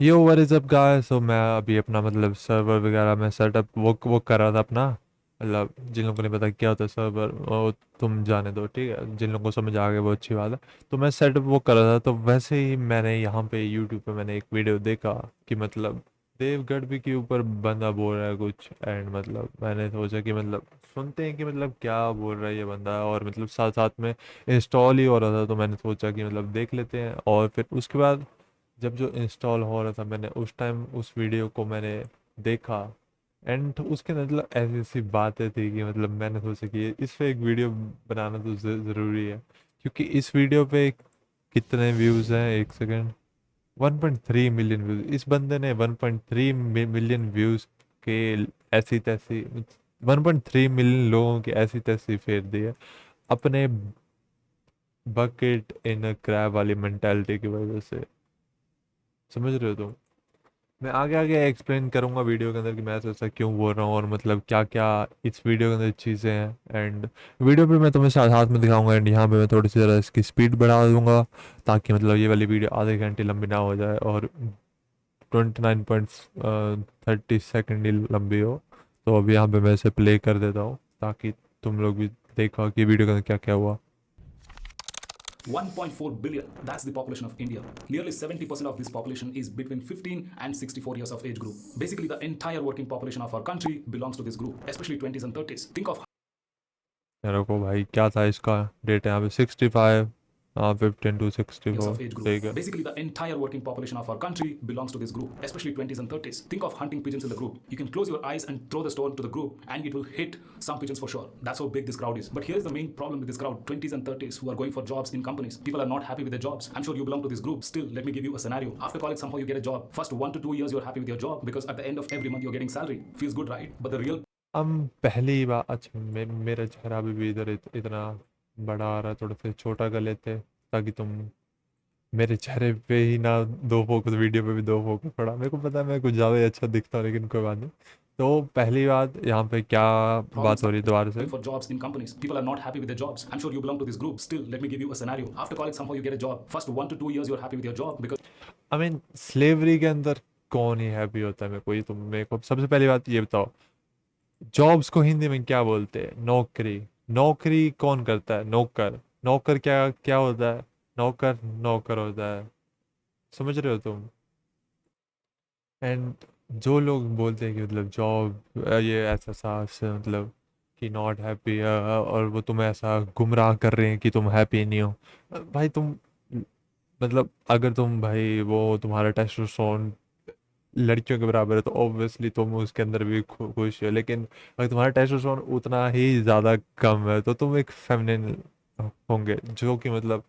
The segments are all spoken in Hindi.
ये ओवर इज अप गाइस। सो मैं अभी अपना मतलब सर्वर वगैरह में सेटअप वो कर रहा था अपना। मतलब जिन लोगों को नहीं पता क्या होता है सर्वर, वो तुम जाने दो, ठीक है। जिन लोगों को समझ आ गया वो अच्छी बात है। तो मैं सेटअप वो कर रहा था, तो वैसे ही मैंने यहाँ पे यूट्यूब पे मैंने एक वीडियो देखा कि मतलब देवगढ़ भी के ऊपर बंदा बोल रहा है कुछ। एंड मतलब मैंने सोचा कि मतलब सुनते हैं कि मतलब क्या बोल रहा है ये बंदा, और मतलब साथ साथ में इंस्टॉल ही हो रहा था, तो मैंने सोचा कि मतलब देख लेते हैं। और फिर उसके बाद जब जो इंस्टॉल हो रहा था, मैंने उस टाइम उस वीडियो को मैंने देखा। एंड उसके अंदर मतलब ऐसी ऐसी बातें थी कि मतलब मैंने सोचा कि इस पे एक वीडियो बनाना तो ज़रूरी है। क्योंकि इस वीडियो पे कितने व्यूज़ हैं, एक सेकंड, 1.3 मिलियन व्यूज़। इस बंदे ने 1.3 मिलियन व्यूज़ के ऐसी तैसी 1.3 मिलियन लोगों की ऐसी तैसी फेर दी है अपने बकेट इन क्रैब वाली मेंटालिटी की वजह से। समझ रहे हो तुम? मैं आगे आगे एक्सप्लेन करूंगा वीडियो के अंदर कि मैं ऐसा क्यों बोल रहा हूँ और मतलब क्या क्या इस वीडियो के अंदर चीज़ें हैं। एंड वीडियो पे मैं तुम्हें साथ हाथ में दिखाऊंगा। एंड यहाँ पे मैं थोड़ी सी ज़रा इसकी स्पीड बढ़ा दूंगा, ताकि मतलब ये वाली वीडियो आधे घंटे लंबी ना हो जाए और 29.30 सेकेंड ही लंबी हो। तो अभी यहाँ पे मैं इसे प्ले कर देता हूँ, ताकि तुम लोग भी देखो कि वीडियो के अंदर क्या क्या हुआ। 1.4 billion, that's the population of India. Nearly 70% of this population is between 15 and 64 years of age group. Basically, the entire working population of our country belongs to this group, especially 20s and 30s. Think of मेरे को भाई क्या था इसका डेट है यहाँ पे 65, हाँ 15 to 64, of age group. ठीक है। Basically, the entire working population of our country belongs to this group, especially 20s and 30s. Think of hunting pigeons in the group. You can close your eyes and throw the stone to the group, and it will hit some pigeons for sure. That's how big this crowd is. But here's the main problem with this crowd: 20s and 30s who are going for jobs in companies. People are not happy with their jobs. I'm sure you belong to this group. Still, let me give you a scenario. After college, somehow you get a job. First 1 to 2 years, you're happy with your job because at the end of every month, you're getting salary. Feels good, right? But the real हम पहली बार, अच्छा मेरा चेहरा भी इधर इतना बड़ा आ रहा है, थोड़ा सा छोटा कर लेते हैं, ताकि तुम मेरे चेहरे पे ही ना दो फोकस, वीडियो पे भी दो फोकस पड़ा। मेरे को पता है मैं कुछ ज़्यादा ही अच्छा दिखता हूँ, लेकिन कोई बात नहीं। तो पहली बात यहाँ पे क्या problem बात हो starts रही है दोबारा से? for jobs in companies. People are not happy with their jobs. I'm sure you belong to this group. Still, let me give you a scenario. After college, somehow you get a job. First 1 to 2 years, you're happy with your job because I mean slavery के अंदर कौन ही हैप्पी होता है? मेरे को ये तुम मेरे को सबसे पहली बात ये बताओ, जॉब्स को हिंदी में क्या बोलते हैं? नौकरी। नौकरी कौन करता है? नौकर। नौकर क्या क्या होता है? नौकर नौकर होता है। समझ रहे हो तुम? एंड जो लोग बोलते हैं कि मतलब जॉब ये ऐसा सा से मतलब कि नॉट हैप्पी, और वो तुम्हें ऐसा गुमराह कर रहे हैं कि तुम हैप्पी नहीं हो। भाई तुम मतलब अगर तुम भाई वो तुम्हारा टेस्टोस्टेरोन लड़कियों के बराबर है, तो ऑब्वियसली तुम उसके अंदर भी खुश हो। लेकिन अगर तुम्हारा टेस्टोस्टेरोन उतना ही ज़्यादा कम है, तो तुम एक फेमिनिन होंगे, जो कि मतलब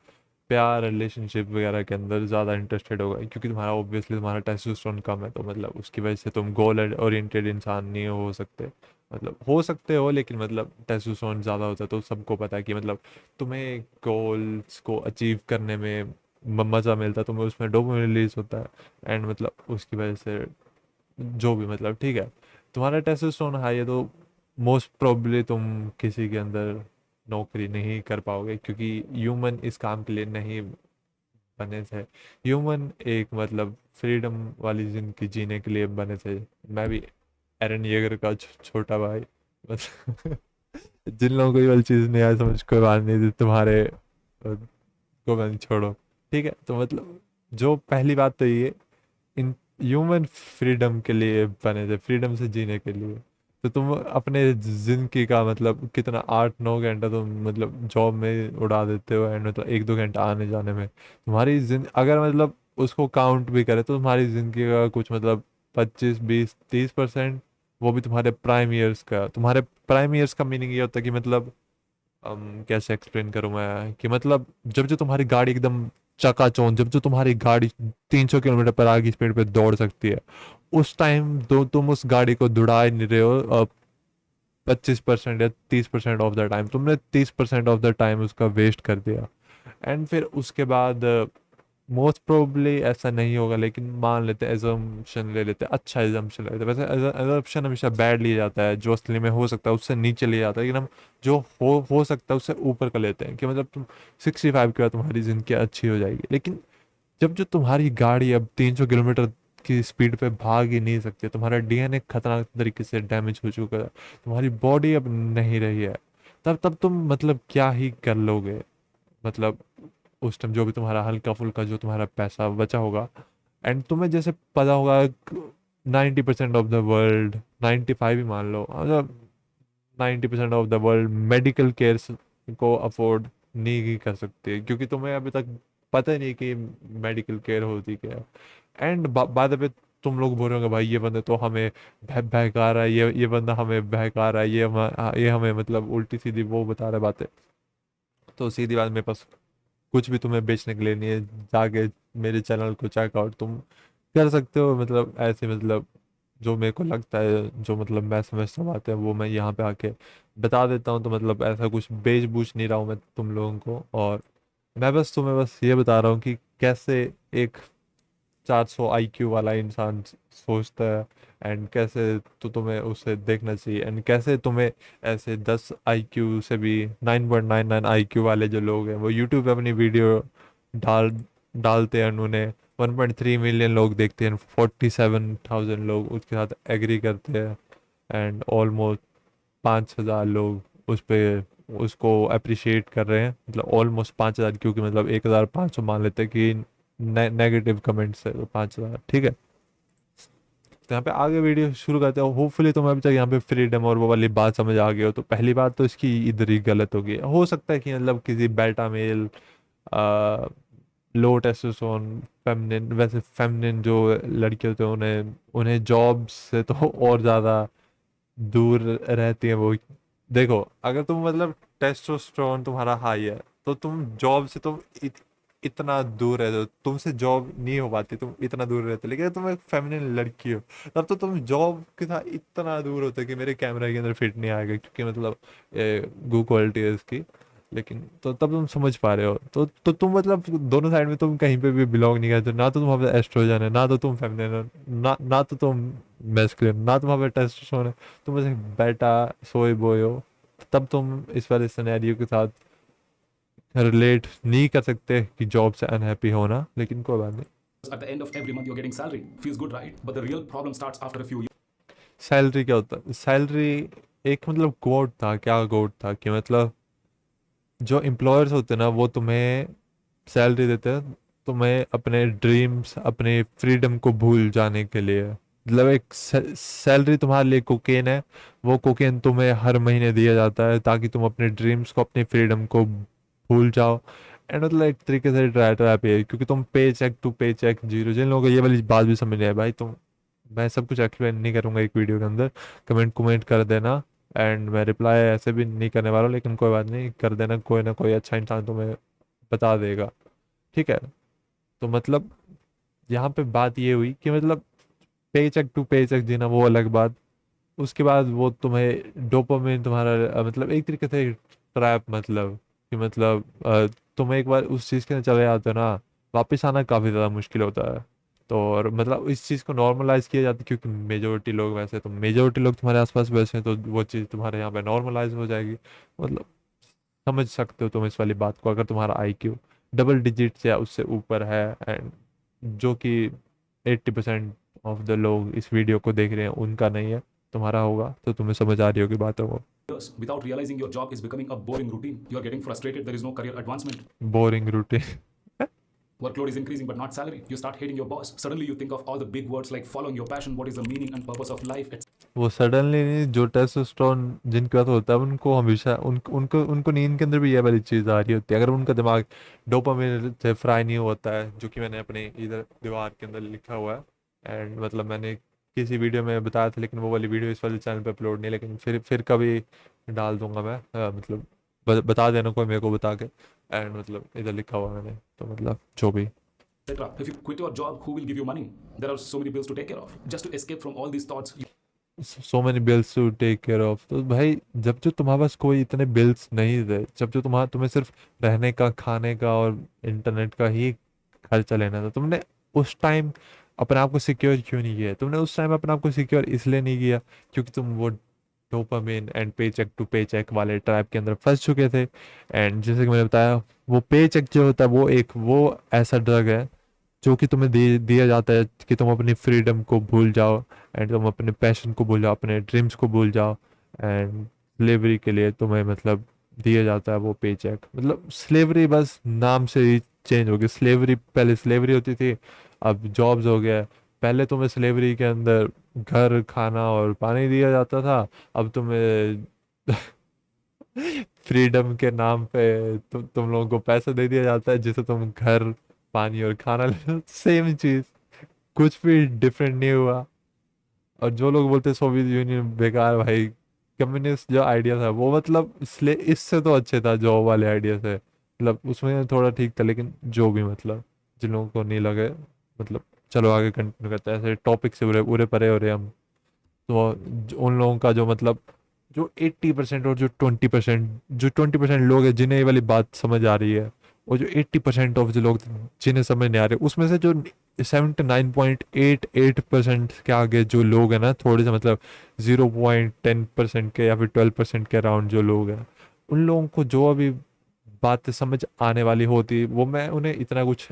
प्यार रिलेशनशिप वगैरह के अंदर ज़्यादा इंटरेस्टेड होगा। क्योंकि तुम्हारा ऑब्वियसली तुम्हारा टेस्टोस्टेरोन कम है, तो मतलब उसकी वजह से तुम गोल ओरिएंटेड इंसान नहीं हो सकते। मतलब हो सकते हो, लेकिन मतलब टेस्टोस्टेरोन ज़्यादा होता है, तो सबको पता है कि मतलब तुम्हें गोल्स को अचीव करने में मज़ा मिलता है, तुम्हें उसमें डोपामिन रिलीज होता है। एंड मतलब उसकी वजह से जो भी मतलब ठीक है, तुम्हारा टेस्टोस्टेरोन हाई है, तो मोस्ट प्रोबेबली तुम किसी के अंदर नौकरी नहीं कर पाओगे, क्योंकि ह्यूमन इस काम के लिए नहीं बने थे। ह्यूमन एक मतलब फ्रीडम वाली जिंदगी जीने के लिए बने थे। मैं भी एरन येगर का छोटा भाई मतलब जिन लोगों को ये वाली चीज़ नहीं आया समझ, कोई बात नहीं थी तुम्हारे को मैंने छोड़ो। ठीक है, तो मतलब जो पहली बात तो ये, इन ह्यूमन फ्रीडम के लिए बने थे, फ्रीडम से जीने के लिए। तो तुम अपने जिंदगी का मतलब कितना 8-9 घंटा तुम मतलब जॉब में उड़ा देते हो, एंड मतलब 1-2 घंटा आने जाने में तुम्हारी जिंद अगर मतलब उसको काउंट भी करे, तो तुम्हारी ज़िंदगी का कुछ मतलब 25-20-30% वो भी तुम्हारे प्राइम ईयर्स का। तुम्हारे प्राइम ईयर्स का मीनिंग ये होता है कि मतलब कैसे एक्सप्लेन करूँ मैं, कि मतलब जब जो तुम्हारी गाड़ी एकदम चकाचौंध, जब जो तुम्हारी गाड़ी 300 किलोमीटर पर आगे स्पीड पे दौड़ सकती है, उस टाइम तो तुम उस गाड़ी को दौड़ा ही नहीं रहे हो। 25% या 30% ऑफ द टाइम तुमने 30% ऑफ द टाइम उसका वेस्ट कर दिया। एंड फिर उसके बाद मोस्ट प्रोबेबली ऐसा नहीं होगा, लेकिन मान लेते हैं, एजम्पशन ले लेते हैं, अच्छा एजम्पशन ले लेते हैं। वैसे एजम्पशन हमेशा बैड लिया जाता है, जो असली में हो सकता है उससे नीचे लिया जाता है, लेकिन हम जो हो सकता है उससे ऊपर कर लेते हैं कि मतलब तुम 65 के बाद तुम्हारी ज़िंदगी अच्छी हो जाएगी। लेकिन जब जो तुम्हारी गाड़ी अब 300 किलोमीटर की स्पीड पे भाग ही नहीं सकते, तुम्हारा डीएनए खतरनाक तरीके से डैमेज हो चुका है, तुम्हारी बॉडी अब नहीं रही है, तब तब तुम मतलब क्या ही कर लोगे। मतलब उस टाइम जो भी तुम्हारा हल्का फुल्का जो तुम्हारा पैसा बचा होगा, एंड तुम्हें जैसे पता होगा 90% ऑफ द वर्ल्ड, 95 ही मान लो, मतलब 90% of the world medical care को अफोर्ड नहीं कर सकते, क्योंकि तुम्हें अभी तक पता ही नहीं कि मेडिकल केयर होती क्या है। एंड बाद में तुम लोग बोल रहे होगे भाई ये बंदा तो हमें बहका रहा है, ये बंदा हमें बहका रहा है, ये हमें मतलब उल्टी सीधी वो बता रहा है बातें। तो सीधी बात, मेरे पास कुछ भी तुम्हें बेचने के लिए नहीं है, जाके मेरे चैनल को चेकआउट तुम कर सकते हो। मतलब ऐसे मतलब जो मेरे को लगता है, जो मतलब मैं समझता हूँ बातें, वो मैं यहाँ पे आके बता देता हूँ। तो मतलब ऐसा कुछ बेच बूझ नहीं रहा हूँ मैं तुम लोगों को, और मैं बस तुम्हें बस ये बता रहा हूँ कि कैसे एक 400 आईक्यू वाला इंसान सोचता है, एंड कैसे तो तुम्हें उसे देखना चाहिए, एंड कैसे तुम्हें ऐसे 10 आईक्यू से भी 9.99 आईक्यू वाले जो लोग हैं वो यूट्यूब पे अपनी वीडियो डाल डालते हैं, उन्हें 1.3 मिलियन लोग देखते हैं, 47,000 लोग उसके साथ एग्री करते हैं, एंड ऑलमोस्ट 5,000 लोग उस पे उसको अप्रिशिएट कर रहे हैं। मतलब ऑलमोस्ट 5,000, क्योंकि मतलब 1,500 मान लेते हैं कि नेगेटिव कमेंट्स है, तो 5,000 ठीक है। तो यहाँ पे आगे वीडियो शुरू करते हैं। होपफुली तुम्हें अभी तक यहाँ पे फ्रीडम और वो वाली बात समझ आ गई हो। तो पहली बात तो इसकी इधर ही गलत होगी, हो सकता है कि मतलब किसी बेटा मेल, लो टेस्टोस्टेरोन फेमिनिन, वैसे फेमिनिन जो लड़के होते हैं उन्हें उन्हें जॉब से तो और ज़्यादा दूर रहती हैं वो। देखो, अगर तुम मतलब टेस्टोस्टेरोन तुम्हारा हाई है तो तुम जॉब से तुम इतना दूर रहते हो, तुमसे जॉब नहीं हो पाती, तुम इतना दूर रहते हो। लेकिन अगर तुम एक फेमिनिन लड़की हो तब तो तुम जॉब के साथ इतना दूर होते हो कि मेरे कैमरे के अंदर फिट नहीं आएगा, क्योंकि मतलब गो क्वालिटी है इसकी। लेकिन तो तब तुम समझ पा रहे हो। तो तुम मतलब दोनों साइड में तुम कहीं पे भी बिलोंग नहीं करते, ना तो तुम्हारे पास एस्ट्रोजन है, ना तो तुम फेमिनिन हो, ना तो तुम मैस्कुलिन, ना तुम्हारे पास टेस्टोस्टेरोन है, तुम बस एक बेटा सोए बॉय हो। तब तुम इस वाले सिनेरियो के साथ रिलेट नहीं कर सकते कि जॉब से अनहैप्पी होना, लेकिन कोई बात नहीं। At the end of every month, you're getting salary. Feels good, right? But the real problem starts after a few years. Salary क्या होता है? सैलरी एक मतलब कोड था, क्या कोड था कि मतलब जो एम्प्लॉयर्स होते हैं ना वो तुम्हें सैलरी देते हैं तुम्हें अपने ड्रीम्स, अपने फ्रीडम को भूल जाने के लिए। मतलब एक सैलरी तुम्हारे लिए कोकेन है, वो कोकेन तुम्हें हर महीने दिया जाता है ताकि तुम अपने ड्रीम्स को, अपने फ्रीडम को भूल जाओ। एंड मतलब एक तरीके से ट्रैप है, क्योंकि तुम पे चेक टू पे चेक जीरो। जिन लोगों को ये वाली बात भी समझ नहीं आए भाई, तुम, मैं सब कुछ एक्सप्लेन नहीं करूंगा एक वीडियो के अंदर, कमेंट कमेंट कर देना। एंड मैं रिप्लाई ऐसे भी नहीं करने वाला हूँ, लेकिन कोई बात नहीं, कर देना, कोई ना कोई अच्छा इंसान तुम्हें बता देगा, ठीक है। तो मतलब यहाँ पे बात ये हुई कि मतलब पे चेक टू पे चेक जीना वो अलग बात। उसके बाद वो तुम्हें डोपामिन तुम्हारा मतलब एक तरीके से ट्रैप, मतलब कि मतलब तुम एक बार उस चीज़ के अंदर चले जाते हो ना, वापस आना काफ़ी ज़्यादा मुश्किल होता है। तो और मतलब इस चीज़ को नॉर्मलाइज किया जाता है, क्योंकि मेजोरिटी लोग वैसे, तो मेजोरिटी लोग तुम्हारे आसपास वैसे हैं, तो वो चीज़ तुम्हारे यहाँ पे नॉर्मलाइज हो जाएगी। मतलब समझ सकते हो तुम इस वाली बात को, अगर तुम्हारा आईक्यू डबल डिजिट या उससे ऊपर है, एंड जो कि 80% ऑफ द लोग इस वीडियो को देख रहे हैं उनका नहीं है, तुम्हारा होगा, तो तुम्हें समझ आ रही होगी बातों को। Without realizing your job is becoming a boring routine. You're getting frustrated, there is no career advancement. Boring routine. Workload is increasing, but not salary. You start hating your boss. Suddenly, you think of all the big words like following your passion, what is the meaning and purpose of life, etc. वो सडनली नहीं, जो टेस्टोस्टेरोन जिनके पास होता है उनको हमेशा उनको उनको नींद के अंदर भी ये वाली चीज़ आ रही होती है, अगर उनका दिमाग डोपामिन से फ्राई नहीं होता है, जो कि मैंने अपने इधर दीवार के अंदर लिखा हुआ है। एंड मतलब मैंने किसी वीडियो में बताया था, लेकिन वो वाली वीडियो इस वाले चैनल पे अपलोड नहीं, लेकिन फिर कभी डाल दूंगा मैं। मतलब बता देना कोई मेरे को बता के। एंड मतलब इधर लिखा हुआ है मैंने, तो मतलब जो भी। If you quit your job, who will give you money? There are so many bills to take care of. Just to escape from all these thoughts, so many bills to take care of. तो भाई जब जो तुम्हारे पास कोई इतने बिल्स नहीं थे, जब जो तुम्हें सिर्फ रहने का, खाने का और इंटरनेट का ही खर्चा लेना था, तुमने उस टाइम अपने आप को सिक्योर क्यों नहीं किया? तुमने उस टाइम अपने आप को सिक्योर इसलिए नहीं किया क्योंकि तुम वो डोपामिन एंड पे चेक टू पे चेक वाले ट्रैप के अंदर फंस चुके थे। एंड जैसे कि मैंने बताया, वो पे चेक जो होता है वो एक वो ऐसा ड्रग है जो कि तुम्हें दिया जाता है कि तुम अपनी फ्रीडम को भूल जाओ एंड तुम अपने पैशन को भूल जाओ, अपने ड्रीम्स को भूल जाओ। एंड स्लेवरी के लिए तुम्हें मतलब दिया जाता है वो पे चेक। मतलब स्लेवरी बस नाम से ही चेंज हो गई। स्लेवरी पहले स्लेवरी होती थी, अब जॉब्स हो गया। पहले तुम्हें स्लेवरी के अंदर घर, खाना और पानी दिया जाता था, अब तुम्हें फ्रीडम के नाम पे तुम लोगों को पैसा दे दिया जाता है जिससे तुम घर, पानी और खाना ले। सेम चीज, कुछ भी डिफरेंट नहीं हुआ। और जो लोग बोलते सोवियत यूनियन बेकार, भाई कम्युनिस्ट जो आइडिया था वो मतलब इसलिए इससे तो अच्छे था जॉब वाले आइडिया से। मतलब उसमें थोड़ा ठीक था, लेकिन जो भी मतलब जिन लोगों को नहीं लगे, मतलब चलो आगे कंटिन्यू करते हैं। ऐसे टॉपिक से उरे उरे परे हो रहे हम। तो उन लोगों का जो मतलब जो 80% और जो 20%, जो 20% लोग हैं जिन्हें ये वाली बात समझ आ रही है, और जो 80% ऑफ जो लोग जिन्हें समझ नहीं आ रहे, उसमें से जो 79.88% के आगे जो लोग हैं ना, थोड़े से मतलब 0.10% के या फिर 12% के अराउंड जो लोग हैं, उन लोगों को जो अभी बातें समझ आने वाली होती वो मैं उन्हें इतना कुछ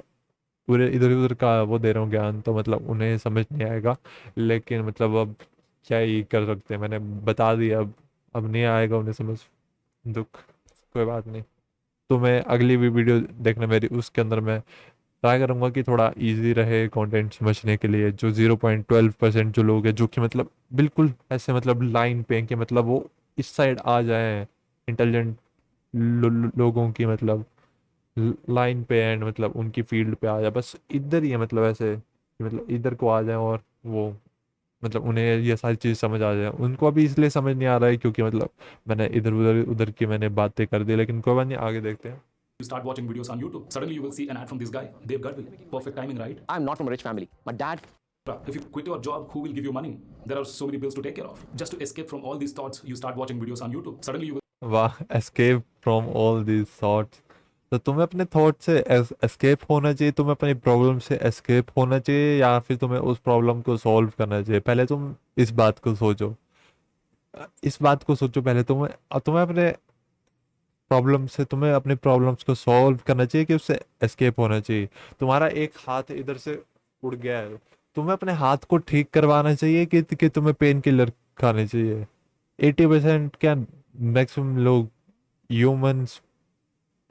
पूरे इधर उधर का वो दे रहा हूँ ज्ञान, तो मतलब उन्हें समझ नहीं आएगा। लेकिन मतलब अब क्या ही कर सकते हैं, मैंने बता दिया। अब नहीं आएगा उन्हें समझ, दुख, कोई बात नहीं। तो मैं अगली भी वीडियो देखना मेरी, उसके अंदर मैं ट्राई करूंगा कि थोड़ा इजी रहे कंटेंट समझने के लिए। जो 0.12% जो लोग हैं, जो कि मतलब बिल्कुल ऐसे मतलब लाइन पे हैं कि मतलब वो इस साइड आ जाए, इंटेलिजेंट लोगों की मतलब लाइन पे एंड मतलब उनकी फील्ड पे आ जाए, बस इधर ही है मतलब ऐसे कि मतलब इधर को आ जाए और वो मतलब उन्हें ये सारी चीज़ समझ आ जाए। उनको अभी इसलिए समझ नहीं आ रहा है क्योंकि मतलब मैंने इधर उधर उधर की मैंने बातें कर दी, लेकिन कोई बात नहीं, आगे देखते हैं। You start watching videos on YouTube. Suddenly, you will see an ad from this guy, Dave Gadvil. Perfect timing, right? I'm not from a rich family. My dad. If you quit your job, who will give you money? There are so many bills to take care of. Just to escape from all these thoughts, you start watching videos on YouTube. Suddenly, you will वाह, escape from all these thoughts. तो तुम्हें अपने थॉट से एस्केप होना चाहिए, तुम्हें अपनी प्रॉब्लम से एस्केप होना चाहिए, या फिर तुम्हें उस प्रॉब्लम को सॉल्व करना चाहिए? पहले तुम इस बात को सोचो, इस बात को सोचो पहले। तुम्हें तुम्हें अपने प्रॉब्लम से, तुम्हें अपने प्रॉब्लम्स को सॉल्व करना चाहिए कि उससे एस्केप होना चाहिए? तुम्हारा एक हाथ इधर से उड़ गया है, तुम्हें अपने हाथ को ठीक करवाना चाहिए कि तुम्हें पेन किलर खाने चाहिए? 80% क्या, मैक्सिमम लोग ह्यूमंस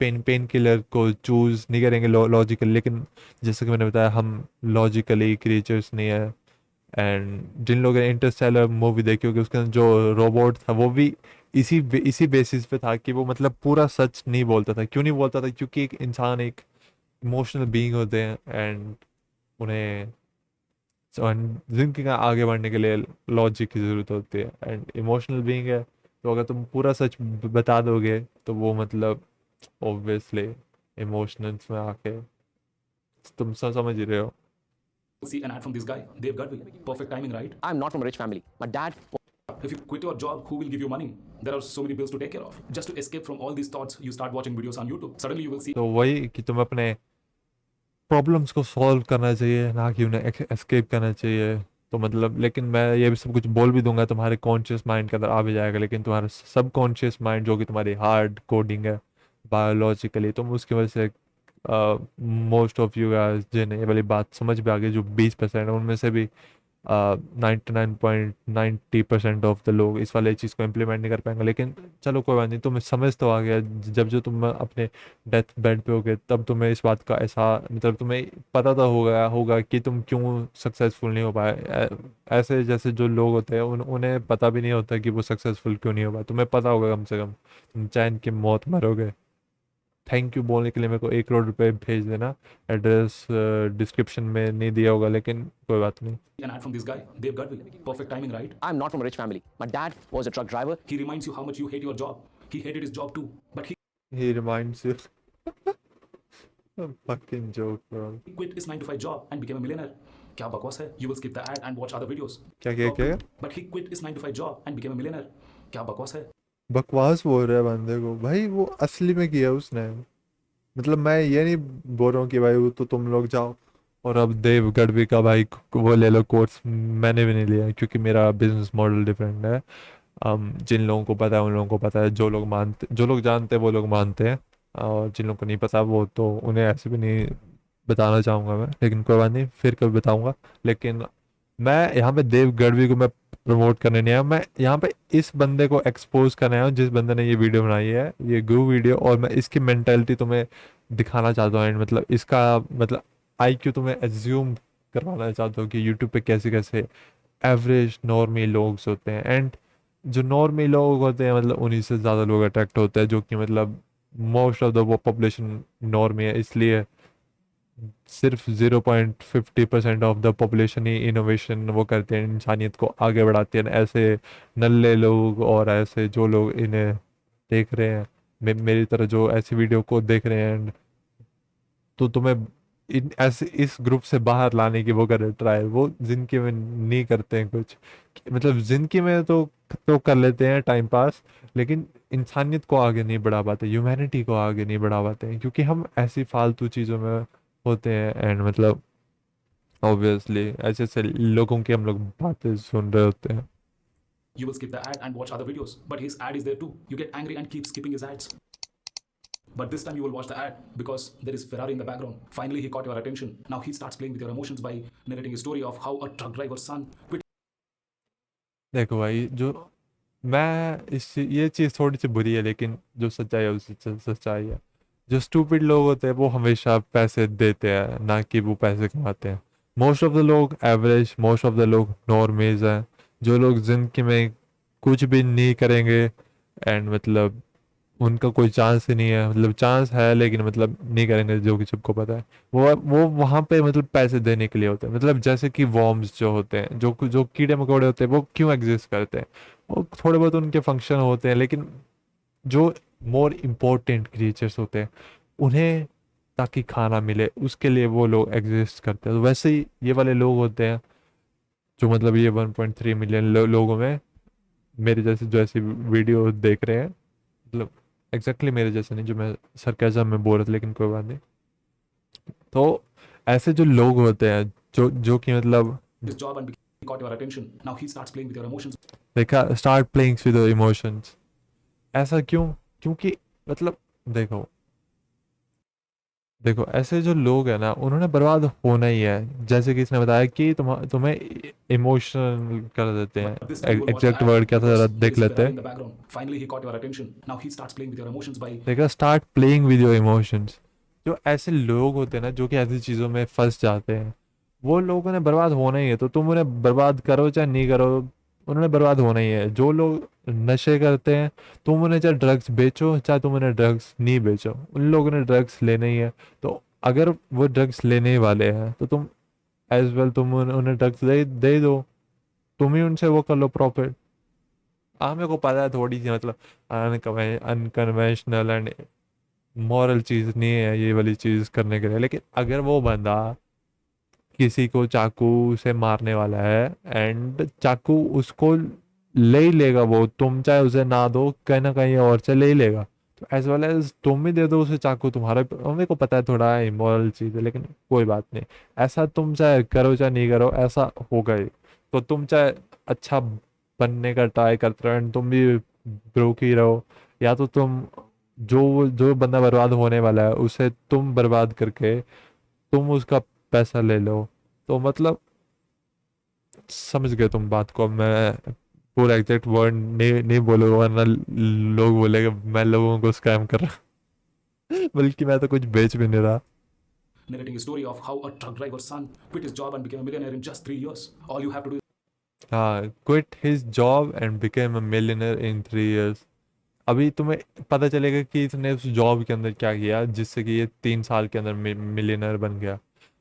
पेन किलर को चूज नहीं करेंगे लॉजिकल, लेकिन जैसे कि मैंने बताया हम लॉजिकली क्रिएचर्स नहीं है। एंड जिन लोगों ने इंटरस्टेलर मूवी देखी होगी, उसके अंदर जो रोबोट था वो भी इसी बेसिस पे था कि वो मतलब पूरा सच नहीं बोलता था। क्यों नहीं बोलता था? क्योंकि एक इंसान एक इमोशनल बीइंग होते हैं एंड उन्हें जिंदगी का आगे बढ़ने के लिए लॉजिक की ज़रूरत होती है। एंड इमोशनल बीइंग है, तो अगर तुम पूरा सच बता दोगे तो वो मतलब ऑब्वियसली इमोशंस में आके तुम समझ ही रहे हो। see an ad from this guy, Dave Gadvil. Perfect timing, right? I'm not from a rich family. My dad. If you quit your job, who will give you money? There are so many bills to take care of. Just to escape from all these thoughts, you start watching videos on YouTube. Suddenly, you will see तो वही कि तुम्हें अपने प्रॉब्लम्स को सॉल्व करना चाहिए, ना कि उन्हें एस्केप करना चाहिए। तो मतलब लेकिन मैं ये भी सब कुछ बोल भी दूंगा, तुम्हारे कॉन्शियस माइंड के अंदर आ भी जाएगा, लेकिन तुम्हारा सब कॉन्शियस माइंड जो कि तुम्हारी हार्ड कोडिंग है बायोलॉजिकली, तुम उसकी वजह से मोस्ट ऑफ यू गाइस जिन्हें ये वाली बात समझ में आ गई, जो 20% है उनमें से भी 99.90% ऑफ द लोग इस वाले चीज़ को इम्प्लीमेंट नहीं कर पाएंगे। लेकिन चलो कोई बात नहीं, तुम्हें समझ तो आ गया। जब जो तुम अपने डेथ बेड पे होगे तब तुम्हें इस बात का ऐसा मतलब तुम्हें पता तो होगा कि तुम क्यों सक्सेसफुल नहीं हो पाए। ऐसे जैसे जो लोग होते हैं उन्हें पता भी नहीं होता कि वो सक्सेसफुल क्यों नहीं हो पाए। तुम्हें पता होगा कम से कम, तुम चैन की मौत मरोगे। थैंक यू बोलने के लिए मेरे को 1 करोड़ रुपए भेज देना। एड्रेस डिस्क्रिप्शन में नहीं दिया होगा, लेकिन कोई बात नहीं। an ad from this guy, Dave Gadvil. Perfect timing, right? I'm not from a rich family. My dad was a truck driver. He reminds you how much you hate your job. He hated his job too, but He reminds you. Fucking joke, bro. he quit his 9 to 5 job and became a millionaire. क्या बकवास है? You will skip the ad and watch other videos. क्या? But he quit his 9 to 5 job and became a millionaire. क्या बकवास है? बकवास बोल रहा है बंदे को भाई, वो असली में किया उसने। मतलब मैं ये नहीं बोल रहा हूँ कि भाई वो तो तुम लोग जाओ और अब देव गढ़वी का भाई वो ले लो कोर्स। मैंने भी नहीं लिया क्योंकि मेरा बिजनेस मॉडल डिफरेंट है। जिन लोगों को पता है उन लोगों को पता है, जो लोग जानते हैं वो लोग मानते हैं, और जिन लोगों को नहीं पता वो तो उन्हें ऐसे भी नहीं बताना चाहूँगा मैं, लेकिन कोई बात नहीं, फिर कभी बताऊँगा। लेकिन मैं यहाँ पे देव गढ़वी को मैं प्रमोट करने नहीं आया, मैं यहाँ पे इस बंदे को एक्सपोज करने आया हूँ जिस बंदे ने ये वीडियो बनाई है, ये गुरु वीडियो, और मैं इसकी मेंटालिटी तुम्हें दिखाना चाहता हूँ, एंड मतलब इसका मतलब आईक्यू तुम्हें एज्यूम करवाना चाहता हूँ कि यूट्यूब पे कैसे कैसे एवरेज नॉर्मी लोग होते हैं, एंड जो नॉर्मी लोग होते हैं मतलब उन्हीं से ज़्यादा लोग अट्रैक्ट होते हैं, जो कि मतलब most of the population normie है, इसलिए सिर्फ 0.50% of the population he innovation वो करते हैं, इंसानियत को आगे बढ़ाते हैं। ऐसे नल्ले लोग और ऐसे जो लोग इन्हें देख रहे हैं, मेरी तरह जो ऐसी वीडियो को देख रहे हैं, तो तुम्हें इन ऐसे इस ग्रुप से बाहर लाने की वो करे ट्राई, वो जिंदगी में नहीं करते हैं कुछ, मतलब जिंदगी में तो कर लेते हैं टाइम पास, लेकिन इंसानियत को आगे नहीं बढ़ा पाते, ह्यूमैनिटी को आगे नहीं बढ़ा पाते हैं, क्योंकि हम ऐसी फालतू चीज़ों में होते हैं, एंड मतलब ऑब्वियसली ऐसे ऐसे लोगों की हम लोग बातें सुन रहे होते हैं। You will skip the ad and watch other videos, but his ad is there too. You get angry and keep skipping his ads. But this time you will watch the ad because there is Ferrari in the background. Finally, he caught your attention. Now he starts playing with your emotions by narrating a story of how a truck driver's son quit देखो भाई, जो मैं ये चीज़ थोड़ी सी बुरी है, लेकिन जो सच्चाई है उसी सच्चाई है। जो स्टूपिड लोग होते हैं वो हमेशा पैसे देते हैं, ना कि वो पैसे कमाते हैं। मोस्ट ऑफ द लोग एवरेज, मोस्ट ऑफ द लोग नॉर्मेज हैं, जो लोग जिंदगी में कुछ भी नहीं करेंगे, एंड मतलब उनका कोई चांस ही नहीं है, मतलब चांस है लेकिन मतलब नहीं करेंगे, जो कि सबको पता है। वो वहाँ पे मतलब पैसे देने के लिए होते हैं, मतलब जैसे कि वॉर्म्स जो होते हैं, जो कीड़े मकोड़े होते हैं, वो क्यों एग्जिस्ट करते हैं? वो थोड़े बहुत उनके फंक्शन होते हैं, लेकिन जो मोर इम्पोर्टेंट क्रिएचर्स होते हैं उन्हें ताकि खाना मिले, उसके लिए वो लोग एग्जिस्ट करते हैं। तो वैसे ही ये वाले लोग होते हैं जो मतलब ये 1.3 मिलियन लोगों में मेरे जैसे जो ऐसी वीडियो देख रहे हैं, मतलब एग्जैक्टली मेरे जैसे नहीं, जो मैं सरकाज़म में बोल रहा था, लेकिन कोई बात नहीं। तो ऐसे जो लोग होते हैं जो कि मतलब his job and he caught your attention. Now he starts playing with your emotions देखा, स्टार्ट प्लेइंग विद इमोशंस। ऐसा क्यों? क्योंकि मतलब देखो देखो ऐसे जो लोग हैं ना, उन्होंने बर्बाद होना ही है, जैसे कि इसने बताया कि तुम्हें इमोशनल कर देते हैं। But this time you will watch the exact ad word क्या था, जरा because there देख is लेते Ferrari हैं। in the background. Finally, he caught your attention. Now he starts playing with your emotions by देखा, start playing with your emotions. जो ऐसे लोग होते हैं ना, जो कि ऐसी चीज़ों में फंस जाते हैं, वो लोगों ने बर्बाद होना ही है, तो तुम उन्हें बर्बाद करो चाहे नहीं करो, उन्होंने बर्बाद होना ही है। जो लोग नशे करते हैं, तुम उन्हें चाहे ड्रग्स बेचो चाहे तुम उन्हें ड्रग्स नहीं बेचो, उन लोगों ने ड्रग्स लेने ही है। तो अगर वो ड्रग्स लेने ही वाले हैं तो तुम एज वेल तुम उन्हें ड्रग्स दे दो, तुम ही उनसे वो कर लो प्रॉफिट। हाँ, मेरे को पता है थोड़ी सी मतलब अनकन्वेंशनल एंड मॉरल चीज़ नहीं है ये वाली चीज़ करने के लिए, लेकिन अगर वो बंदा किसी को चाकू से मारने वाला है, एंड चाकू उसको ले ही लेगा, वो तुम चाहे उसे ना दो, कहीं ना कहीं और से ले ही लेगा, तो एज वेल एज तुम ही दे दो उसे चाकू। तुम्हारा मेरे को पता है थोड़ा इमोरल चीज़ है, लेकिन कोई बात नहीं, ऐसा तुम चाहे करो चाहे नहीं करो, ऐसा होगा ही। तो तुम चाहे अच्छा बनने का ट्राई करते रहो, एंड तुम भी ब्रोक ही रहो, या तो तुम जो जो बंदा बर्बाद होने वाला है उसे तुम बर्बाद करके तुम उसका पैसा ले लो। तो मतलब समझ गए तुम बात को। अब मैं पूरा एग्जैक्ट वर्ड नहीं बोलूंगा, वरना लोग बोलेंगे मैं लोगों को स्कैम कर रहा हूँ। बल्कि मैं तो कुछ बेच भी नहीं रहा। narrating a story of how a truck driver's son quit his job and became a millionaire in just 3 years. All you have to do हाँ, quit his job and became a millionaire in 3 years. अभी तुम्हें पता चलेगा कि इसने उस जॉब के अंदर क्या किया जिससे कि ये 3 साल के अंदर मिलियनर बन गया।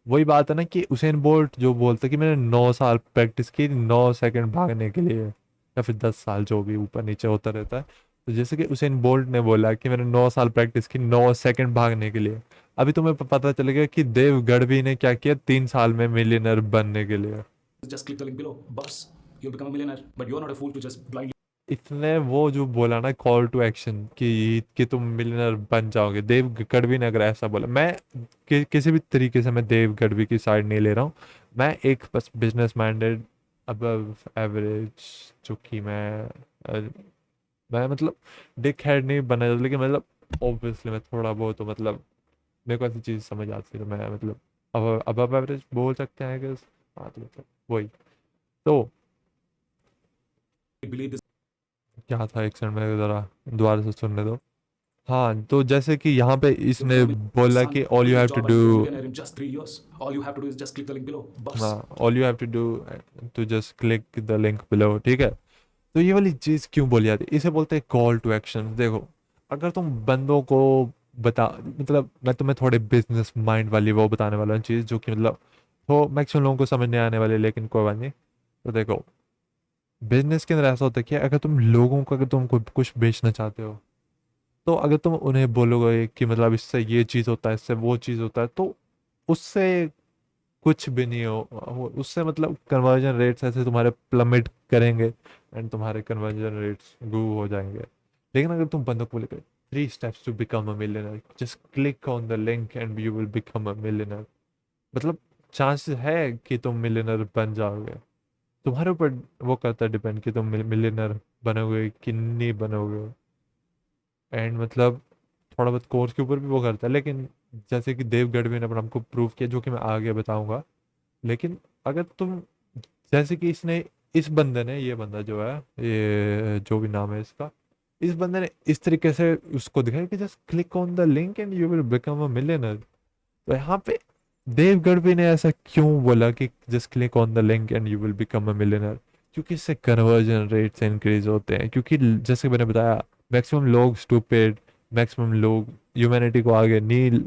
वही बात है ना कि उसेन बोल्ट जो बोलता है कि मैंने 9 साल प्रैक्टिस की 9 सेकंड भागने के लिए, या फिर 10 साल, जो भी ऊपर नीचे होता रहता है। तो जैसे कि उसेन बोल्ट ने बोला कि मैंने 9 साल प्रैक्टिस की 9 सेकंड भागने के लिए, अभी तुम्हें पता चलेगा कि देव गढ़वी ने क्या किया 3 साल में मिलियनर बनने के लिए। just click the link below. Bus, you'll become a millionaire. But you're not a fool to just blindly इसने वो जो बोला ना कॉल टू एक्शन कि तुम मिलियनर बन जाओगे, देव गढ़वी ने अगर ऐसा बोला, मैं किसी भी तरीके से मैं देव गढ़वी की साइड नहीं ले रहा हूँ। मैं एक बस बिजनेस माइंडेड अबव एवरेज, जो कि मैं मतलब डिक हेड नहीं बना, लेकिन मतलब ऑब्वियसली मैं थोड़ा बहुत तो मतलब मेरे को ऐसी चीज़ समझ आती है, तो मैं मतलब अब एवरेज बोल सकते हैं कि हाँ तो मतलब वही तो believe this क्या था, एक सेकंड में ज़रा दोबारा से सुनने दो। हाँ तो जैसे कि यहाँ पे will इसने become a millionaire. Your बोला son कि all quit you his have to job and do, became a millionaire in just 3 years. All you have to do is just click the link below. Bus. हाँ all you have to do to just click the link below, ठीक है। तो ये वाली चीज़ क्यों बोली जाती है, इसे बोलते हैं कॉल टू एक्शन। देखो अगर तुम बंदों को बता, मतलब मैं तुम्हें थोड़े बिजनेस माइंड वाली वो बताने वाला हूँ चीज़ जो कि मतलब तो मैक्सिमम लोगों को समझ नहीं आने वाली, लेकिन कोई बात नहीं। तो देखो बिजनेस के अंदर ऐसा होता है कि अगर तुम लोगों को, अगर तुम कुछ बेचना चाहते हो, तो अगर तुम उन्हें बोलोगे कि मतलब इससे ये चीज़ होता है, इससे वो चीज़ होता है, तो उससे कुछ भी नहीं उससे मतलब कन्वर्जन रेट्स ऐसे तुम्हारे प्लमेट करेंगे एंड तुम्हारे कन्वर्जन रेट्स गू हो जाएंगे। लेकिन अगर तुम बंदों को बोलोगे 3 steps to become a millionaire, just click on the link and you will become a millionaire, मतलब चांसेस है कि तुम मिलियनर बन जाओगे। तुम्हारे ऊपर वो करता है डिपेंड कि तुम मिलियनर बनोगे कि नहीं बनोगे। एंड मतलब थोड़ा बहुत कोर्स के ऊपर भी वो करता है, लेकिन जैसे कि देव गढ़वी ने अपना हमको प्रूव किया, जो कि मैं आगे बताऊंगा। लेकिन अगर तुम, जैसे कि इसने, इस बंदे ने, ये बंदा जो है, ये जो भी नाम है इसका, इस बंदे ने इस तरीके से उसको दिखाया कि just click on the link and you will become a millionaire. तो यहाँ पे देव गढ़वी ने ऐसा क्यों बोला कि just click on the link and you will become a millionaire, क्योंकि इससे कन्वर्जन रेट्स इंक्रीज होते हैं। क्योंकि जैसे मैंने बताया, मैक्सिमम लोग स्टूपिड, मैक्सिमम लोग ह्यूमैनिटी को आगे नहीं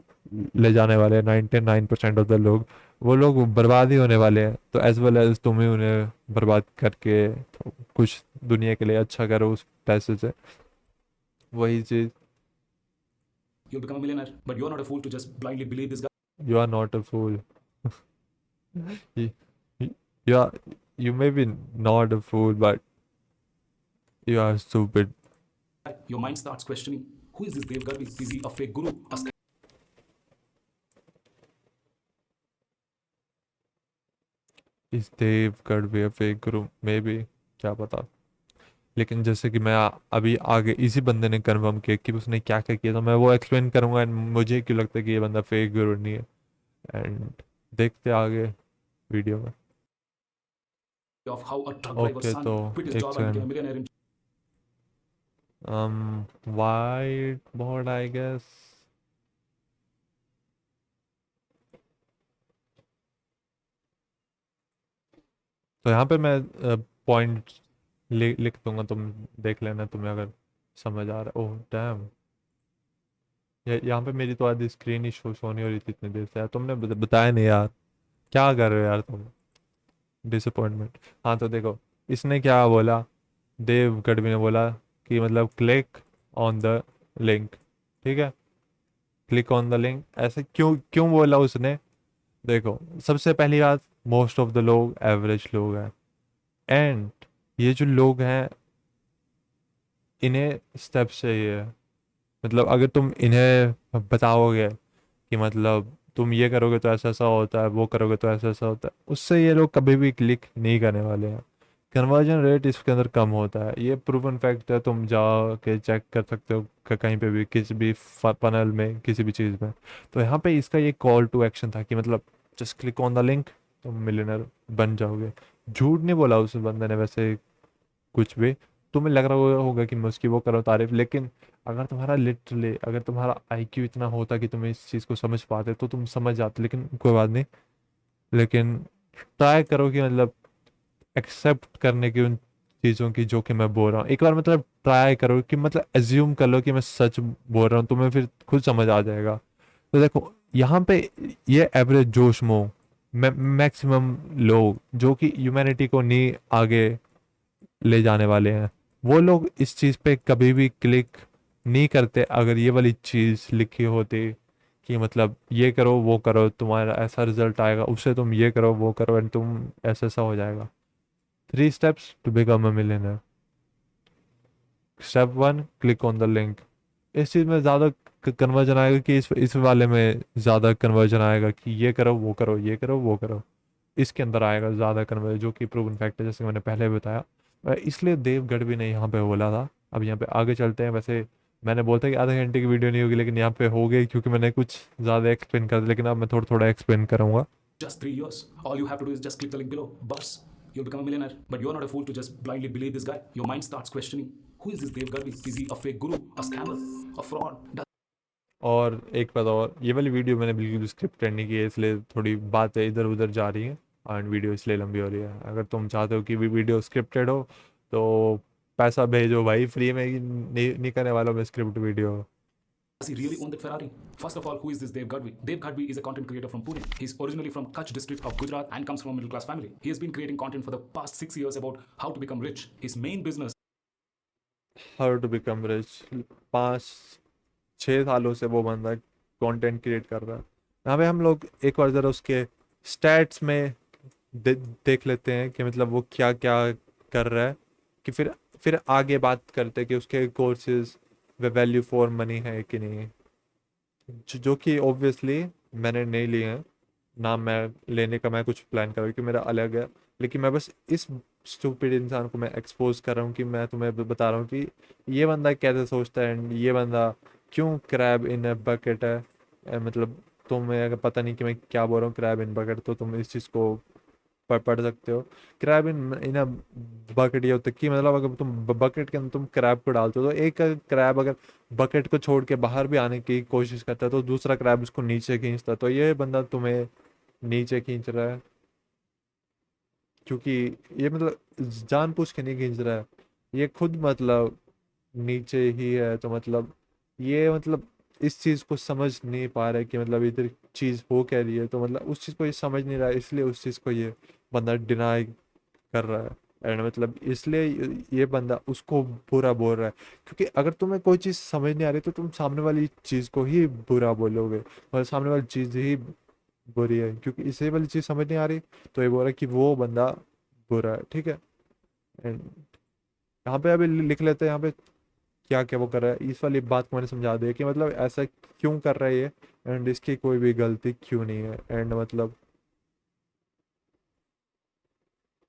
ले जाने वाले, 99% ऑफ द लोग, वो लोग बर्बाद ही होने वाले हैं। तो एज वेल एज तुम ही उन्हें बर्बाद करके तो कुछ दुनिया के लिए अच्छा करो उस पैसे से, वही चीज़। You'll become a millionaire. But you're not a fool to just blindly believe this guy. You are not a fool, you, you are, you may be not a fool, but you are stupid. Your mind starts questioning, who is this Dev Garvi? Is he a fake guru? A scam? इस देव गढ़ फेक गुरु मे बी, क्या पता। लेकिन जैसे कि मैं अभी आगे इसी बंदे ने कंफर्म किया कि उसने क्या क्या किया, तो मैं वो एक्सप्लेन करूंगा एंड मुझे क्यों लगता है कि ये बंदा फेक गुरु नहीं है। एंड देखते आगे वीडियो में। Of how a truck driver's okay son तो quit his एक job and became a second, millionaire in whiteboard I guess. तो यहाँ पे मैं पॉइंट लिख दूंगा, तुम देख लेना तुम्हें अगर समझ आ रहा। ओह डैम, यहाँ पे मेरी तो आधी स्क्रीन ही शो नहीं हो रही थी इतनी देर से यार, तुमने बताया नहीं यार, क्या कर रहे हो यार तुम, डिसअपॉइंटमेंट। हाँ तो देखो इसने क्या बोला, देव गढ़वी ने बोला कि मतलब क्लिक ऑन द लिंक, ठीक है। क्लिक ऑन द लिंक ऐसे क्यों क्यों बोला उसने, देखो सबसे पहली बात, मोस्ट ऑफ द लोग एवरेज लोग हैं। एंड ये जो लोग हैं, इन्हें स्टेप्स चाहिए। मतलब अगर तुम इन्हें बताओगे कि मतलब तुम ये करोगे तो ऐसा ऐसा होता है, वो करोगे तो ऐसा ऐसा होता है, उससे ये लोग कभी भी क्लिक नहीं करने वाले हैं। कन्वर्जन रेट इसके अंदर कम होता है, ये प्रूवन फैक्ट है, तुम जाके चेक कर सकते हो कहीं पे भी, किसी भी फनल में, किसी भी चीज़ में। तो यहाँ पे इसका ये कॉल टू एक्शन था कि मतलब just click on the link, तुम मिलियनर बन जाओगे। झूठ नहीं बोला उस बंदे ने वैसे कुछ भी। तुम्हें लग रहा होगा कि मैं उसकी वो कर रहा हूँ तारीफ, लेकिन अगर तुम्हारा लिटरली, अगर तुम्हारा आईक्यू इतना होता कि तुम इस चीज़ को समझ पाते तो तुम समझ जाते, लेकिन कोई बात नहीं। लेकिन ट्राई करो कि मतलब एक्सेप्ट करने की उन चीज़ों की जो कि मैं बोल रहा हूँ, एक बार मतलब ट्राई करो कि मतलब एज्यूम कर लो कि मैं सच बोल रहा हूँ, तुम्हें फिर खुद समझ आ जाएगा। तो देखो यहाँ पे ये एवरेज जोशमो मैक्सिमम लोग जो कि ह्यूमैनिटी को नहीं आगे ले जाने वाले हैं, वो लोग इस चीज़ पे कभी भी क्लिक नहीं करते। अगर ये वाली चीज़ लिखी होती कि मतलब ये करो वो करो तुम्हारा ऐसा रिजल्ट आएगा, उससे तुम ये करो वो करो एंड तुम ऐसा ऐसा हो जाएगा। 3 steps to become a millionaire. Step 1, click on the link. इस चीज़ में ज़्यादा कन्वर्जन आएगा कि इस वाले में ज़्यादा कन्वर्जन आएगा कि ये करो वो करो, ये करो वो करो, इसके अंदर आएगा ज़्यादा कन्वर्जन, जो कि प्रूवन फैक्ट है जैसे मैंने पहले बताया। इसलिए देव गढ़वी ने यहाँ पे बोला था। अब यहाँ पे आगे चलते हैं। वैसे मैंने बोला था कि आधे घंटे की वीडियो नहीं होगी, लेकिन यहाँ पे हो गई क्योंकि मैंने कुछ ज़्यादा एक्सप्लेन कर दिया, लेकिन अब मैं थोड़ा थोड़ा एक्सप्लेन करूँगा। just 3 years. All you have to do is just click the link below. Bus, you'll become a millionaire. But you're not a fool to just blindly believe this guy. Your mind starts questioning, who is this Dev Garvi? Is he a fake guru, a scammer, a fraud? और एक बात और, ये वाली वीडियो मैंने बिल्कुल स्क्रिप्टेड नहीं की है, इसलिए थोड़ी बातें इधर उधर जा रही हैं एंड वीडियो इसलिए लंबी हो रही है। अगर तुम चाहते हो कि वीडियो स्क्रिप्टेड हो तो पैसा भेजो भाई, फ्री में ही नहीं करने वाला मैं script video. Does he really own that Ferrari? First of all, who is this Dev Gadvi? Dev Gadvi is a content creator from Pune. He's originally from Kutch district of Gujarat and comes from a middle class family. He has been creating content for the past 6 years about how to become rich. His main business how to become rich, 5-6 सालों से वो बंदा कंटेंट क्रिएट कर रहा है। यहाँ पे हम लोग एक बार ज़रा उसके स्टैट्स में देख लेते हैं कि मतलब वो क्या क्या कर रहा है, कि फिर आगे बात करते हैं कि उसके courses way value for money है कि नहीं, जो कि ऑब्वियसली मैंने नहीं लिए हैं ना, मैं लेने का मैं कुछ प्लान कर रहा हूँ कि मेरा अलग है। लेकिन मैं बस इस स्टूपिड इंसान को मैं एक्सपोज कर रहा हूँ कि मैं तुम्हें बता रहा हूँ कि ये बंदा कैसे सोचता है एंड ये बंदा क्यों क्रैब इन अ बकेट है। मतलब तुम्हें अगर पता नहीं कि मैं क्या बोल रहा हूँ क्रैब इन बकेट, तो तुम इस चीज़ को पढ़ सकते हो। क्रैब इन अ बकेट ये होता है कि मतलब अगर तुम बकेट के अंदर तुम क्रैब को डालते हो, तो एक क्रैब अगर बकेट को छोड़ के बाहर भी आने की कोशिश करता है तो दूसरा क्रैब उसको नीचे खींचता है। तो ये बंदा तुम्हें नीचे खींच रहा है, क्योंकि ये मतलब जानबूझ के नहीं खींच रहा है, ये खुद मतलब नीचे ही है। तो मतलब ये मतलब इस चीज़ को समझ नहीं पा रहा है कि मतलब इधर चीज़ हो क्या रही है, तो मतलब उस चीज़ को ये समझ नहीं रहा है, इसलिए उस चीज़ को ये बंदा डिनाई कर रहा है। एंड मतलब इसलिए ये बंदा उसको बुरा बोल रहा है, क्योंकि अगर तुम्हें कोई चीज़ समझ नहीं आ रही तो तुम सामने वाली चीज़ को ही बुरा बोलोगे, और सामने वाली चीज़ ही बुरी है, क्योंकि इसे वाली चीज़ समझ नहीं आ रही तो ये बोल रहा है कि वो बंदा बुरा है। ठीक है, एंड यहाँ पे अभी लिख लेते हैं यहाँ पे क्या क्या वो कर रहा है। इस वाली बात को मैंने समझा दिया कि मतलब ऐसा क्यों कर रहा है ये, एंड इसकी कोई भी गलती क्यों नहीं है। एंड मतलब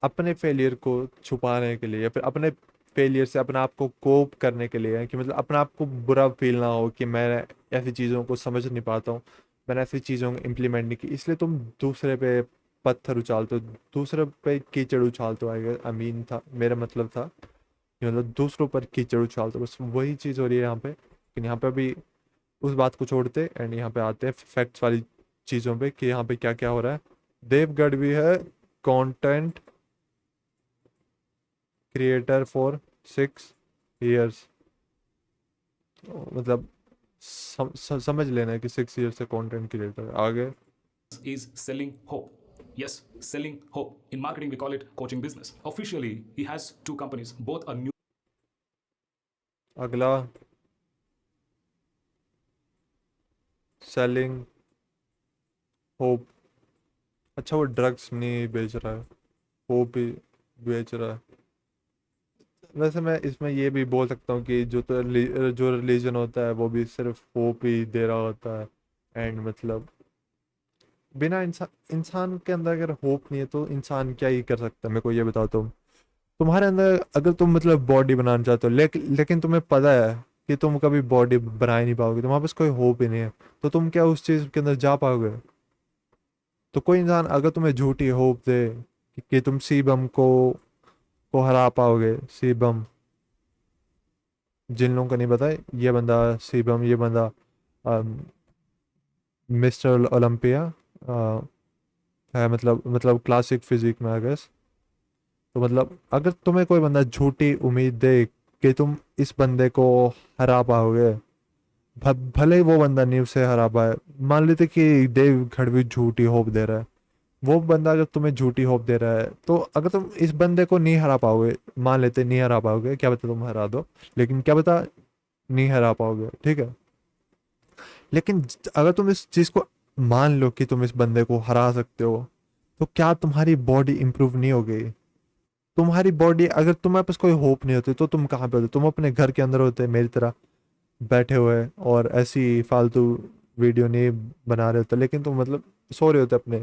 अपने फेलियर को छुपाने के लिए या फिर अपने फेलियर से अपने आप को कोप करने के लिए, कि मतलब अपने आप को बुरा फील ना हो कि मैं ऐसी चीज़ों को समझ नहीं पाता हूँ, मैंने ऐसी चीज़ों को इम्प्लीमेंट नहीं की, इसलिए तुम दूसरे पे पत्थर उछालते हो, दूसरे पे कीचड़ उछालते हो। आई मीन था, मेरा मतलब था कि मतलब दूसरों पर कीचड़ उछालते हो, बस वही चीज़ हो रही है यहाँ पे। लेकिन यहाँ पे अभी उस बात को छोड़ते एंड यहाँ पे आते हैं फैक्ट्स वाली चीज़ों पे कि यहाँ पे क्या क्या हो रहा है। देवगढ़ भी है कंटेंट क्रिएटर फॉर 6 years। मतलब समझ लेना है कि 6 years से कंटेंट क्रिएटर आगे। is selling hope. Yes, selling hope. In marketing, we call it coaching business. Officially, he has two companies, both are new. अगला सेलिंग होप। अच्छा, वो ड्रग्स नहीं बेच रहा है, होप ही बेच रहा है। वैसे मैं इसमें ये भी बोल सकता हूँ कि जो रिलीजन होता है वो भी सिर्फ होप ही दे रहा होता है। एंड मतलब बिना इंसान के अंदर अगर होप नहीं है तो इंसान क्या ही कर सकता है। मेरे को ये बताओ, तुम्हारे अंदर अगर तुम मतलब बॉडी बनाना चाहते हो, लेकिन तुम्हें पता है कि तुम कभी बॉडी बना ही नहीं पाओगे, तुम्हारे पास कोई होप ही नहीं है, तो तुम क्या उस चीज़ के अंदर जा पाओगे? तो कोई इंसान अगर तुम्हें झूठी होप दे कि तुम सीबम को हरा पाओगे, सीबम, जिन लोगों को नहीं पता है, ये बंदा सीबम, ये बंदा मिस्टर ओलंपिया है, मतलब क्लासिक फिजिक में आई गेस। तो मतलब अगर तुम्हें कोई बंदा झूठी उम्मीद दे कि तुम इस बंदे को हरा पाओगे, भले ही वो बंदा नहीं उसे हरा पाए, मान लेते कि देव गढ़वी झूठी होप दे रहा है, वो बंदा अगर तुम्हें झूठी होप दे रहा है, तो अगर तुम इस बंदे को नहीं हरा पाओगे, मान लेते नहीं हरा पाओगे, क्या पता तुम हरा दो, लेकिन क्या पता नहीं हरा पाओगे, ठीक है। लेकिन अगर तुम इस चीज़ को मान लो कि तुम इस बंदे को हरा सकते हो, तो क्या तुम्हारी बॉडी इंप्रूव नहीं हो गई? तुम्हारी बॉडी, अगर तुम्हारे पास कोई होप नहीं होती तो तुम कहाँ पे होते? तुम अपने घर के अंदर होते मेरी तरह बैठे हुए और ऐसी फालतू वीडियो नहीं बना रहे होते, लेकिन तुम मतलब सो रहे होते अपने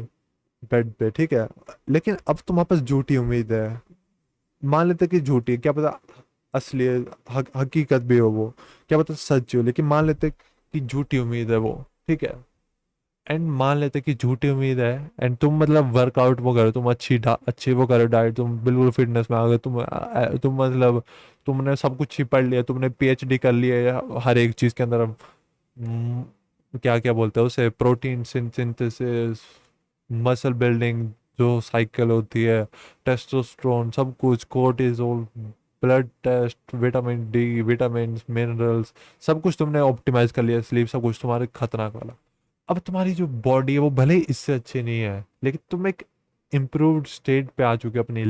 बेड पे, ठीक है। लेकिन अब तुम्हारे पास झूठी उम्मीद है, मान लेते कि झूठी, क्या पता असली हकीकत भी हो वो, क्या पता सच हो, लेकिन मान लेते कि झूठी उम्मीद है वो, ठीक है। एंड मान लेते कि झूठी उम्मीद है, एंड तुम मतलब वर्कआउट वो करो, तुम अच्छी वो करो डाइट, तुम बिल्कुल फिटनेस में आ गए, तुम मतलब तुमने सब कुछ ही पढ़ लिया, तुमने पीएचडी कर लिया है हर एक चीज़ के अंदर। क्या क्या बोलते हैं उसे, प्रोटीन सिंथेसिस, मसल बिल्डिंग जो साइकिल होती है, टेस्टोस्टेरोन, सब कुछ, cortisol, blood test, vitamin D, vitamin minerals, सब कुछ तुमने ऑप्टिमाइज कर लिया, स्लीप, सब कुछ तुम्हारे खतरनाक वाला। अब तुम्हारी जो बॉडी है वो भले ही इससे अच्छी नहीं है, लेकिन तुम एक इम्प्रूव्ड स्टेट पे आ चुके हो अपनी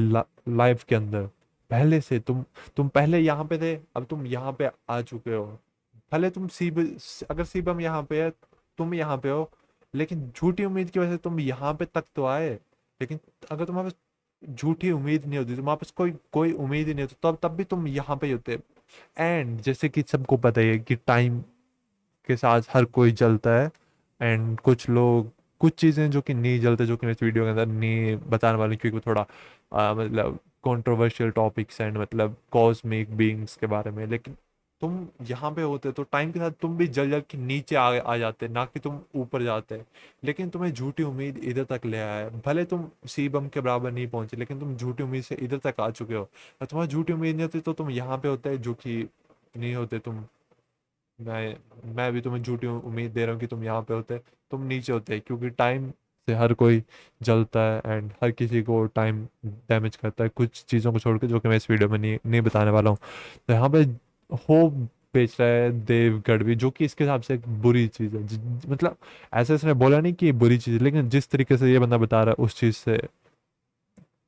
लाइफ के अंदर। पहले से तुम पहले यहाँ पे थे, अब तुम यहाँ पे आ चुके हो। भले तुम अगर सीबम यहाँ पे है, तुम यहाँ पे हो, लेकिन झूठी उम्मीद की वजह से तुम यहाँ पे तक तो आए। लेकिन अगर तुम्हारे पास झूठी उम्मीद नहीं होती, तुम्हारे पास कोई कोई उम्मीद ही नहीं होती, तब भी तुम यहाँ पे ही होते। एंड जैसे कि सबको पता ही है कि टाइम के साथ हर कोई जलता है, एंड कुछ लोग, कुछ चीज़ें जो कि नहीं जलते, जो कि मैं इस वीडियो के अंदर नहीं बताने वाली, क्योंकि वो थोड़ा मतलब कंट्रोवर्शियल टॉपिक्स एंड मतलब कॉस्मिक बीइंग्स के बारे में। लेकिन तुम यहाँ पे होते तो टाइम के साथ तुम भी जल जल के नीचे आ जाते, ना कि तुम ऊपर जाते। लेकिन तुम्हें झूठी उम्मीद इधर तक ले आया है। भले तुम सी बम के बराबर नहीं पहुंचे, लेकिन तुम झूठी उम्मीद से इधर तक आ चुके हो। अगर तुम्हारी झूठी उम्मीद नहीं होती तो तुम यहाँ पे होते, जो कि नहीं होते तुम। मैं भी तुम्हें झूठी उम्मीद दे रहा हूँ कि तुम यहाँ पे होते, तुम नीचे होते, क्योंकि टाइम से हर कोई जलता है, एंड हर किसी को टाइम डैमेज करता है, कुछ चीज़ों को छोड़ के, जो कि मैं इस वीडियो में नहीं बताने वाला हूँ। तो यहाँ पे होप बेच रहा है देव गढ़वी, जो कि इसके हिसाब से एक बुरी चीज़ है। मतलब ऐसे इसने बोला नहीं कि ये बुरी चीज़ है, लेकिन जिस तरीके से ये बंदा बता रहा है उस चीज़ से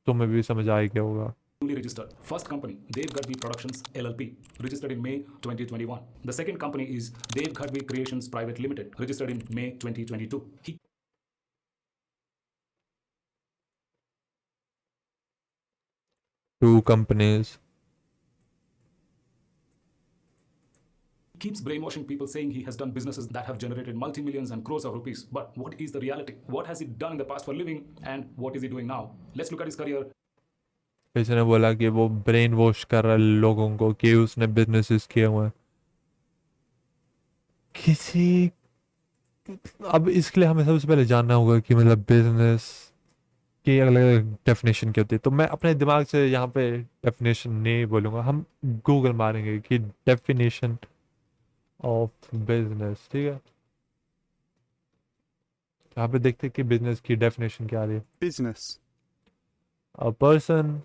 तुम्हें भी समझ आ ही गया होगा। Newly registered. First company, Dev Gadvi Productions LLP, registered in May 2021. The second company is Dev Gadvi Creations Private Limited, registered in May 2022. He Two companies. keeps brainwashing people saying he has done businesses that have generated multi-millions and crores of rupees. But what is the reality? What has he done in the past for living and what is he doing now? Let's look at his career. इसने बोला कि वो ब्रेन वॉश कर रहा है लोगों को, कि उसने बिजनेसेस किए हुए हैं। किसी अब इसके लिए हमें सबसे पहले जानना होगा कि मतलब बिजनेस की अलग अलग डेफिनेशन क्या होती है। तो मैं अपने दिमाग से यहाँ पे डेफिनेशन नहीं बोलूँगा, हम गूगल मारेंगे कि डेफिनेशन ऑफ बिजनेस, ठीक है। यहाँ पे देखते हैं कि बिजनेस की डेफिनेशन क्या आ रही है। Business. A person,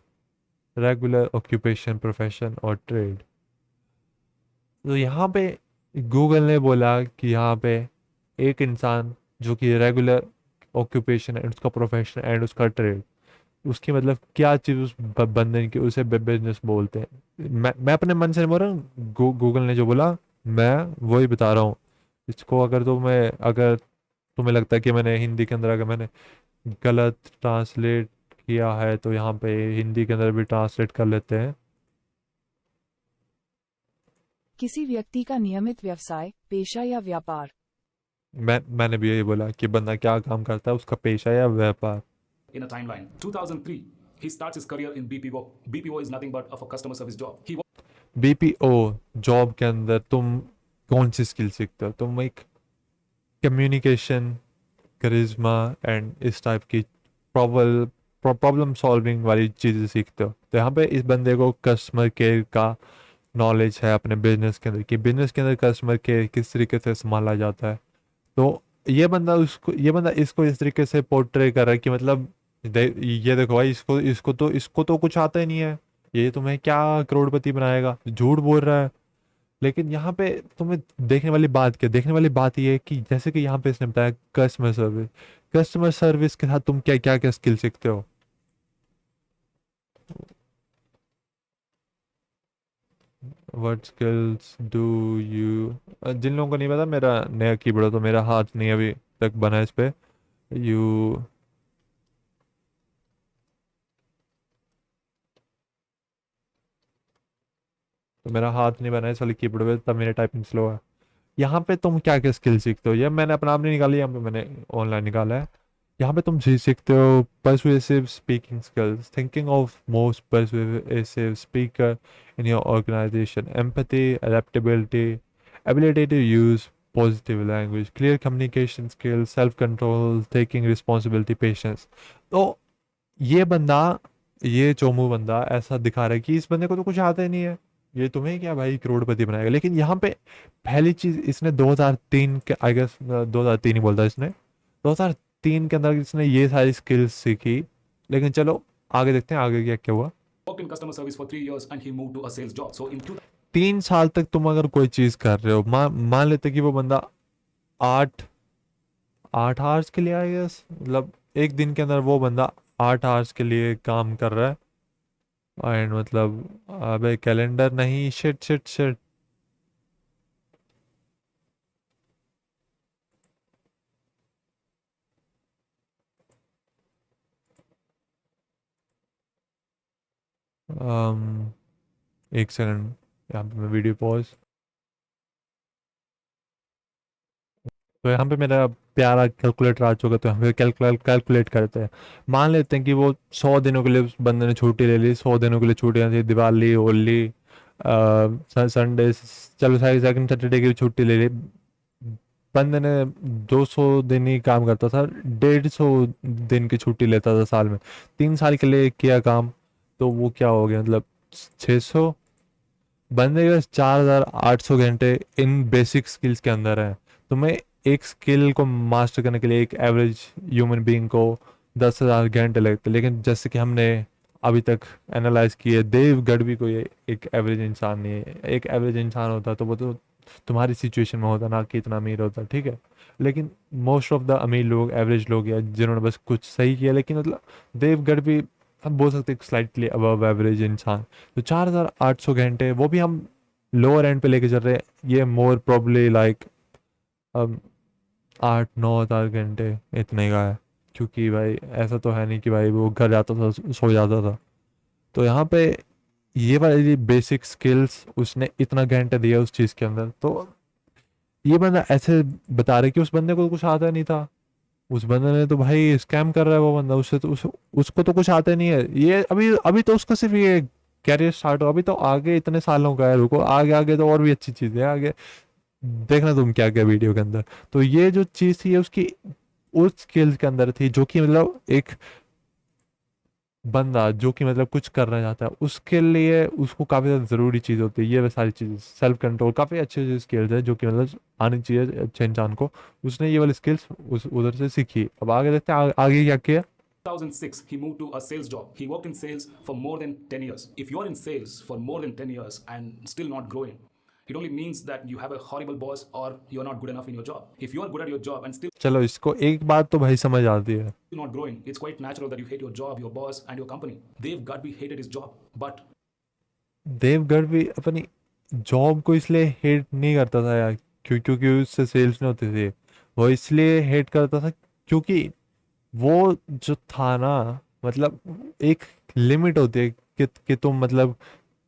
regular occupation, profession और ट्रेड। तो यहाँ पे गूगल ने बोला कि यहाँ पे एक इंसान जो कि रेगुलर ऑक्यूपेशन एंड उसका प्रोफेशन एंड उसका ट्रेड, उसकी मतलब क्या चीज़ उस बंदे की, उसे बिजनेस बोलते हैं। मैं अपने मन से नहीं बोल रहा हूँ, गूगल ने जो बोला मैं वही बता रहा हूँ। इसको अगर तुम्हें लगता है कि मैंने हिंदी के अंदर अगर मैंने गलत ट्रांसलेट किया है, तो यहाँ पे हिंदी के अंदर भी ट्रांसलेट कर लेते हैं। किसी व्यक्ति का नियमित व्यवसाय, पेशा या व्यापार। मैंने भी यही बोला कि बंदा क्या काम करता है, उसका पेशा या व्यापार। In a timeline, 2003, he starts his career in BPO. BPO is nothing but of a customer service job. He BPO job के अंदर तुम कौन सी स्किल सीखते हो? तुम एक कम्युनिकेशन, करिश्मा एंड इस टाइप की प्रॉब्लम सॉल्विंग वाली चीज़ें सीखते हो। तो यहाँ पे इस बंदे को कस्टमर केयर का नॉलेज है अपने बिजनेस के अंदर, कि बिजनेस के अंदर कस्टमर केयर किस तरीके से संभाला जाता है। तो ये बंदा इसको इस तरीके से पोर्ट्रे कर रहा है कि मतलब ये देखो भाई, इसको तो कुछ आता ही नहीं है, ये तुम्हें क्या करोड़पति बनाएगा, झूठ बोल रहा है। लेकिन यहाँ पे तुम्हें देखने वाली बात ये है कि जैसे कि यहाँ पे इसने बताया कस्टमर सर्विस के साथ तुम क्या क्या क्या स्किल सीखते हो। व्हाट स्किल्स डू यू, जिन लोगों को नहीं पता, मेरा नया कीबोर्ड है तो मेरा हाथ नहीं अभी तक बना है इस पे। यू तो मेरा हाथ नहीं बना है इस वाले कीबोर्ड पे, तब मेरी टाइपिंग स्लो है। यहाँ पे तुम क्या क्या स्किल सीखते हो, ये मैंने अपना आप नहीं निकाली, यहाँ पे मैंने ऑनलाइन निकाला है। यहाँ पे तुम सीखते हो persuasive speaking skills, thinking of most persuasive speaker in your organization, empathy, adaptability, ability to use positive language, clear communication skills, self control, taking responsibility, patience. तो ये बंदा, ये चोमू बंदा ऐसा दिखा रहा है कि इस बंदे को तो कुछ आता ही नहीं है, ये तुम्हें क्या भाई करोड़पति बनाएगा। लेकिन यहाँ पे पहली चीज इसने 2003 के, आई गेस 2003 ही बोलता है इसने, 2003 के अंदर इसने ये सारी स्किल्स सीखी। लेकिन चलो आगे देखते हैं आगे क्या क्या हुआ। Worked in customer service for 3 years and he moved to a sales job. So in 3 साल तक तुम अगर कोई चीज कर रहे हो, मान लेते कि वो बंदा 8 आवर्स के लिए, आई गेस मतलब एक दिन के अंदर वो बंदा 8 आवर्स के लिए काम कर रहा है, एंड मतलब अबे कैलेंडर नहीं, शिट शिट शिट, एक सेकंड, यहाँ पे मैं वीडियो पॉज। तो यहाँ पे मेरा प्यारा कैलकुलेटर आ चुका, तो यहाँ पे कैलकुलेट करते हैं। मान लेते हैं कि वो 100 दिनों के लिए उस बंदे ने छुट्टी ले ली, 100 दिनों के लिए छुट्टियाँ थी, दिवाली, होली, संडे, चलो सारी सेकंड सैटरडे की भी छुट्टी ले ली। बंदे ने 200 दिन ही काम करता था, 150 दिन की छुट्टी लेता था साल में, 3 साल के लिए किया काम, तो वो क्या हो गया मतलब 600। बंदे के 4800 घंटे इन बेसिक स्किल्स के अंदर है। तुम्हें एक स्किल को मास्टर करने के लिए एक एवरेज ह्यूमन बीइंग को 10,000 घंटे लगते, लेकिन जैसे कि हमने अभी तक एनालाइज किए, देव गढ़वी को ये एक एवरेज इंसान नहीं है। एक एवरेज इंसान होता तो वो तो तुम्हारी सिचुएशन में होता, ना कि इतना अमीर होता, ठीक है। लेकिन मोस्ट ऑफ द अमीर लोग, एवरेज लोग, या जिन्होंने बस कुछ सही किया, लेकिन मतलब देव गढ़वी हम बोल सकते हैं स्लाइटली अबव एवरेज इंसान। तो 4,800 घंटे, वो भी हम लोअर एंड पे लेके चल रहे हैं, ये मोर प्रॉब्ली लाइक 8-9 हज़ार घंटे इतने का है। क्योंकि भाई ऐसा तो है नहीं कि भाई वो घर जाता था सो जाता था। तो यहाँ पे ये वाली बेसिक स्किल्स उसने इतना घंटे दिया उस चीज़ के अंदर। तो ये बंदा ऐसे बता रहे कि उस बंदे को कुछ आता नहीं था, उस बंदे ने तो भाई स्कैम कर रहा है वो बंदा, उससे तो उसको तो कुछ आता नहीं है। ये अभी अभी तो उसका सिर्फ ये कैरियर स्टार्ट हो, अभी तो आगे इतने सालों का है, रुको आगे आगे तो और भी अच्छी चीज़ है आगे, देखना तुम क्या क्या वीडियो के अंदर। तो ये जो चीज़ थी ये उसकी उस स्किल्स के अंदर थी, जो कि मतलब एक बंदा जो कि मतलब कुछ करना चाहता है उसके लिए उसको काफ़ी ज़्यादा ज़रूरी चीज़ होती है। ये सारी चीज़, सेल्फ कंट्रोल, काफ़ी अच्छी अच्छी स्किल्स है जो कि मतलब आनी चाहिए अच्छे इंसान को। उसने ये वाली स्किल्स उस उधर से सीखी। अब आगे देखते हैं आगे क्या किया। 2006, he moved to a sales job. He worked in sales for more than 10 years. If you're in sales for more than 10 years and still not growing, it only means that you have a horrible boss or you're not good enough in your job. If you are good at your job and still चलो इसको एक बात तो भाई समझ आती है, not growing, it's quite natural that you hate your job, your boss, and your company. Dave Gadby hated his job, but Deogarh भी अपनी जॉब को इसलिए हेट नहीं करता था यार, क्योंकि उससे सेल्स नहीं होते थे। वो इसलिए हेट करता था क्योंकि वो जो था ना, मतलब एक लिमिट होती है कि तुम मतलब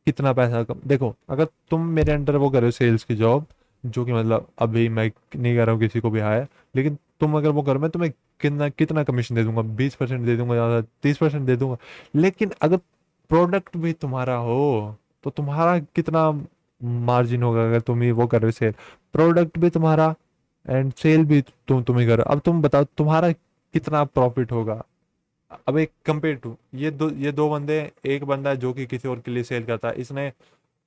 कितना पैसा देखो, अगर तुम मेरे अंडर वो कर रहे हो सेल्स की जॉब, जो कि मतलब अभी मैं नहीं कर रहा हूँ किसी को भी हायर, लेकिन तुम अगर वो करो, मैं तुम्हें कितना कितना कमीशन दे दूंगा, 20% दे दूंगा, ज़्यादा 30% दे दूंगा। लेकिन अगर प्रोडक्ट भी तुम्हारा हो तो तुम्हारा कितना मार्जिन होगा अगर तुम ही वो कर रहे हो सेल, प्रोडक्ट भी तुम्हारा एंड सेल भी तुम ही करो। अब तुम बताओ तुम्हारा कितना प्रॉफिट होगा। अब एक कंपेयर टू ये दो बंदे, एक बंदा है जो कि किसी और के लिए सेल करता है, इसने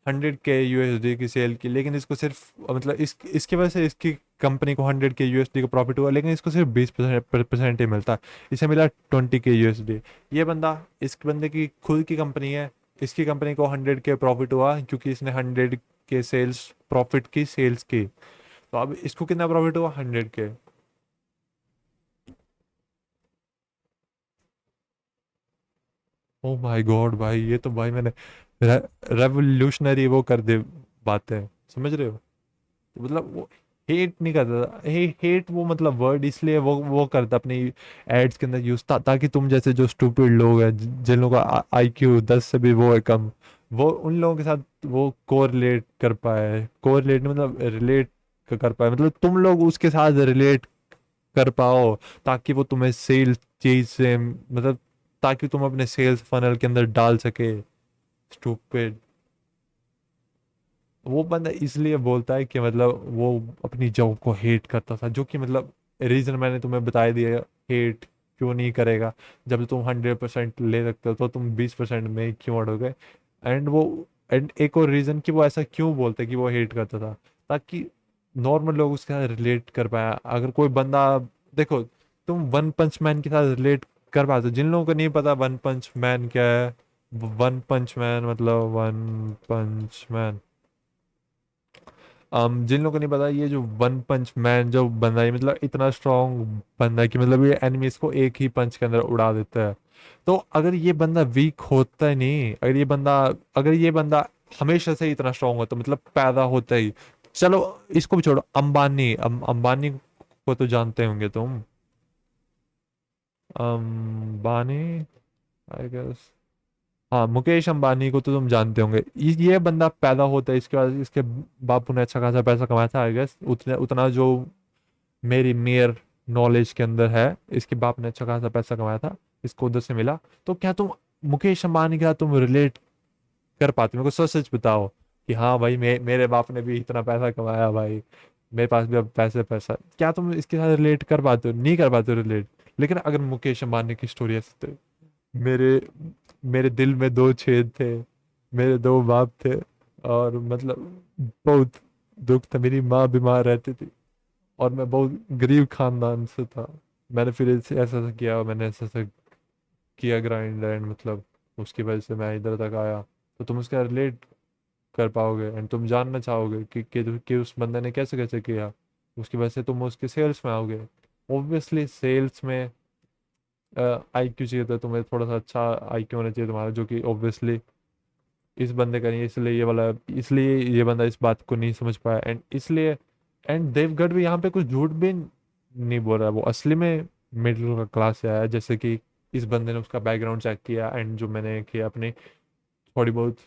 100K USD की सेल की, लेकिन इसको सिर्फ मतलब इसकी वजह से इसकी कंपनी को 100K USD का प्रॉफिट हुआ, लेकिन इसको सिर्फ 20% ही मिलता है, इसे मिला 20K USD। ये बंदा, इस बंदे की खुद की कंपनी है, इसकी कंपनी को 100K प्रॉफिट हुआ क्योंकि इसने 100K सेल्स प्रॉफिट की सेल्स की। तो अब इसको कितना प्रॉफिट हुआ, 100K। ओ माय गॉड भाई, ये तो भाई मैंने रेवोल्यूशनरी वो कर दे बातें, समझ रहे हो। तो मतलब वो हेट नहीं करता था, हेट वो मतलब वर्ड इसलिए वो करता अपनी एड्स के अंदर यूज ताकि तुम जैसे जो स्टूपिड लोग हैं, जिन लोगों का IQ 10 से भी वो है कम, वो उन लोगों के साथ वो कोरिलेट कर पाए, कोरिलेट मतलब रिलेट कर पाए, मतलब तुम लोग उसके साथ रिलेट कर पाओ, ताकि वो तुम्हें सेल चीज से मतलब ताकि तुम अपने सेल्स फनल के अंदर डाल सके। स्टूपिड। वो बंदा इसलिए बोलता है कि मतलब वो अपनी जॉब को हेट करता था, जो कि मतलब रीज़न मैंने तुम्हें बता दिया। हेट क्यों नहीं करेगा? जब तुम 100% ले सकते हो तो तुम 20% में ही क्यों अड़ोगे? एंड वो एंड एक और रीज़न कि वो ऐसा क्यों बोलते कि वो हेट करता था, ताकि नॉर्मल लोग उसके साथ रिलेट कर पाए। अगर कोई बंदा, देखो, तुम वन पंच मैन के साथ रिलेट कर पाते हो। जिन लोगों को नहीं पता वन पंच मैन क्या है, वन पंच मैन मतलब वन पंच मैन, जिन लोगों को नहीं पता, ये जो वन पंच मैन जो बंदा है, मतलब इतना स्ट्रांग बंदा है कि मतलब ये एनिमीज को एक ही पंच के अंदर उड़ा देता है। तो अगर ये बंदा वीक होता ही नहीं, अगर ये बंदा हमेशा से ही इतना स्ट्रांग होता, मतलब पैदा होता ही, चलो इसको भी छोड़ो, अंबानी, अंबानी को तो जानते होंगे तुम। अंबानी, आई गेस, हाँ, मुकेश अंबानी को तो तुम जानते होंगे। ये बंदा पैदा होता है, इसके बाद इसके बापू ने अच्छा खासा पैसा कमाया था, आई गेस उतना उतना जो मेरी मेयर नॉलेज के अंदर है, इसके बाप ने अच्छा खासा पैसा कमाया था, इसको उधर से मिला। तो क्या तुम मुकेश अंबानी के साथ तुम रिलेट कर पाते हो? मेरे को सच सच बताओ कि हाँ भाई, मेरे बाप ने भी इतना पैसा कमाया भाई, मेरे पास भी अब पैसे पैसा। क्या तुम इसके साथ रिलेट कर पाते हो? नहीं कर पाते हो रिलेट। लेकिन अगर मुकेश अंबानी की स्टोरी ऐसी, तो मेरे मेरे दिल में दो छेद थे, मेरे दो बाप थे, और मतलब बहुत दुख था। मेरी माँ बीमार रहती थी और मैं बहुत गरीब खानदान से था। मैंने फिर ऐसा ऐसा किया, मैंने ऐसा ऐसा किया ग्राइंड एंड मतलब उसकी वजह से मैं इधर तक आया। तो तुम उसका रिलेट कर पाओगे एंड तुम जानना चाहोगे कि उस बंदे ने कैसे कैसे किया। उसकी वजह से तुम उसके सेल्स में आओगे। ऑब्वियसली सेल्स में आईक्यू चाहिए, था तुम्हें थोड़ा सा अच्छा आईक्यू होना चाहिए तुम्हारा, जो कि ऑब्वियसली इस बंदे का नहीं है। इसलिए ये बंदा इस बात को नहीं समझ पाया, एंड देवगढ़ भी यहाँ पे कुछ झूठ भी नहीं बोल रहा है। वो असली में मिडिल क्लास से आया है, जैसे कि इस बंदे ने उसका बैकग्राउंड चेक किया एंड जो मैंने किया अपनी थोड़ी बहुत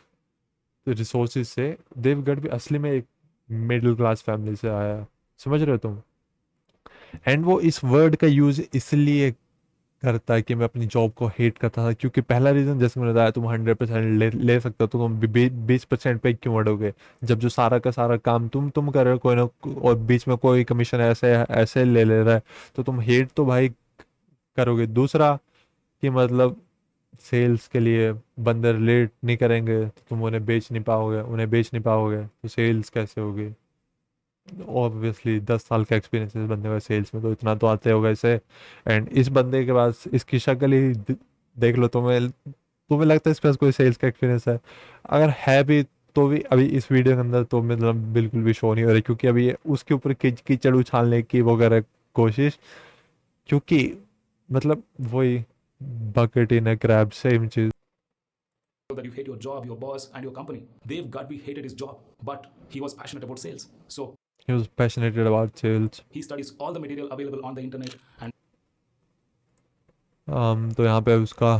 रिसोर्सेज से, देवगढ़ भी असली में एक मिडिल क्लास फैमिली से आया है। समझ रहे हो तुम? एंड वो इस वर्ड का यूज इसलिए करता है कि मैं अपनी जॉब को हेट करता था, क्योंकि पहला रीजन जैसे मैंने बताया, तुम 100% ले सकते हो तो तुम 20% पे क्यों अड़ोगे? जब जो सारा का सारा काम तुम कर रहे हो, कोई ना और बीच में कोई कमीशन ऐसे ऐसे ले रहा है, तो तुम हेट तो भाई करोगे। दूसरा कि मतलब सेल्स के लिए बंदे रिलेट नहीं करेंगे तो तुम उन्हें बेच नहीं पाओगे, तो सेल्स कैसे होगी? ऑब्वियसली 10 साल का एक्सपीरियंस इस बंदे का सेल्स में, तो इतना तो आते होगा इसे। एंड इस बंदे के पास इसकी शक्ल ही देख लो, तुम्हें तुम्हें लगता है इसके पास कोई सेल्स का एक्सपीरियंस है? अगर है भी तो भी अभी इस वीडियो के अंदर तो मतलब बिल्कुल भी शो नहीं हो रही, क्योंकि अभी ये उसके ऊपर कीचड़ उछालने की वो कर रहा है कोशिश। क्योंकि मतलब वही बकेट इन अ क्रैब, सेम चीज। that you hate your job, your boss, and your company. Dave Gadby hated his job, but he was passionate about sales. So he was passionated about sales. he studies all the material available on the internet and तो यहाँ पे उसका,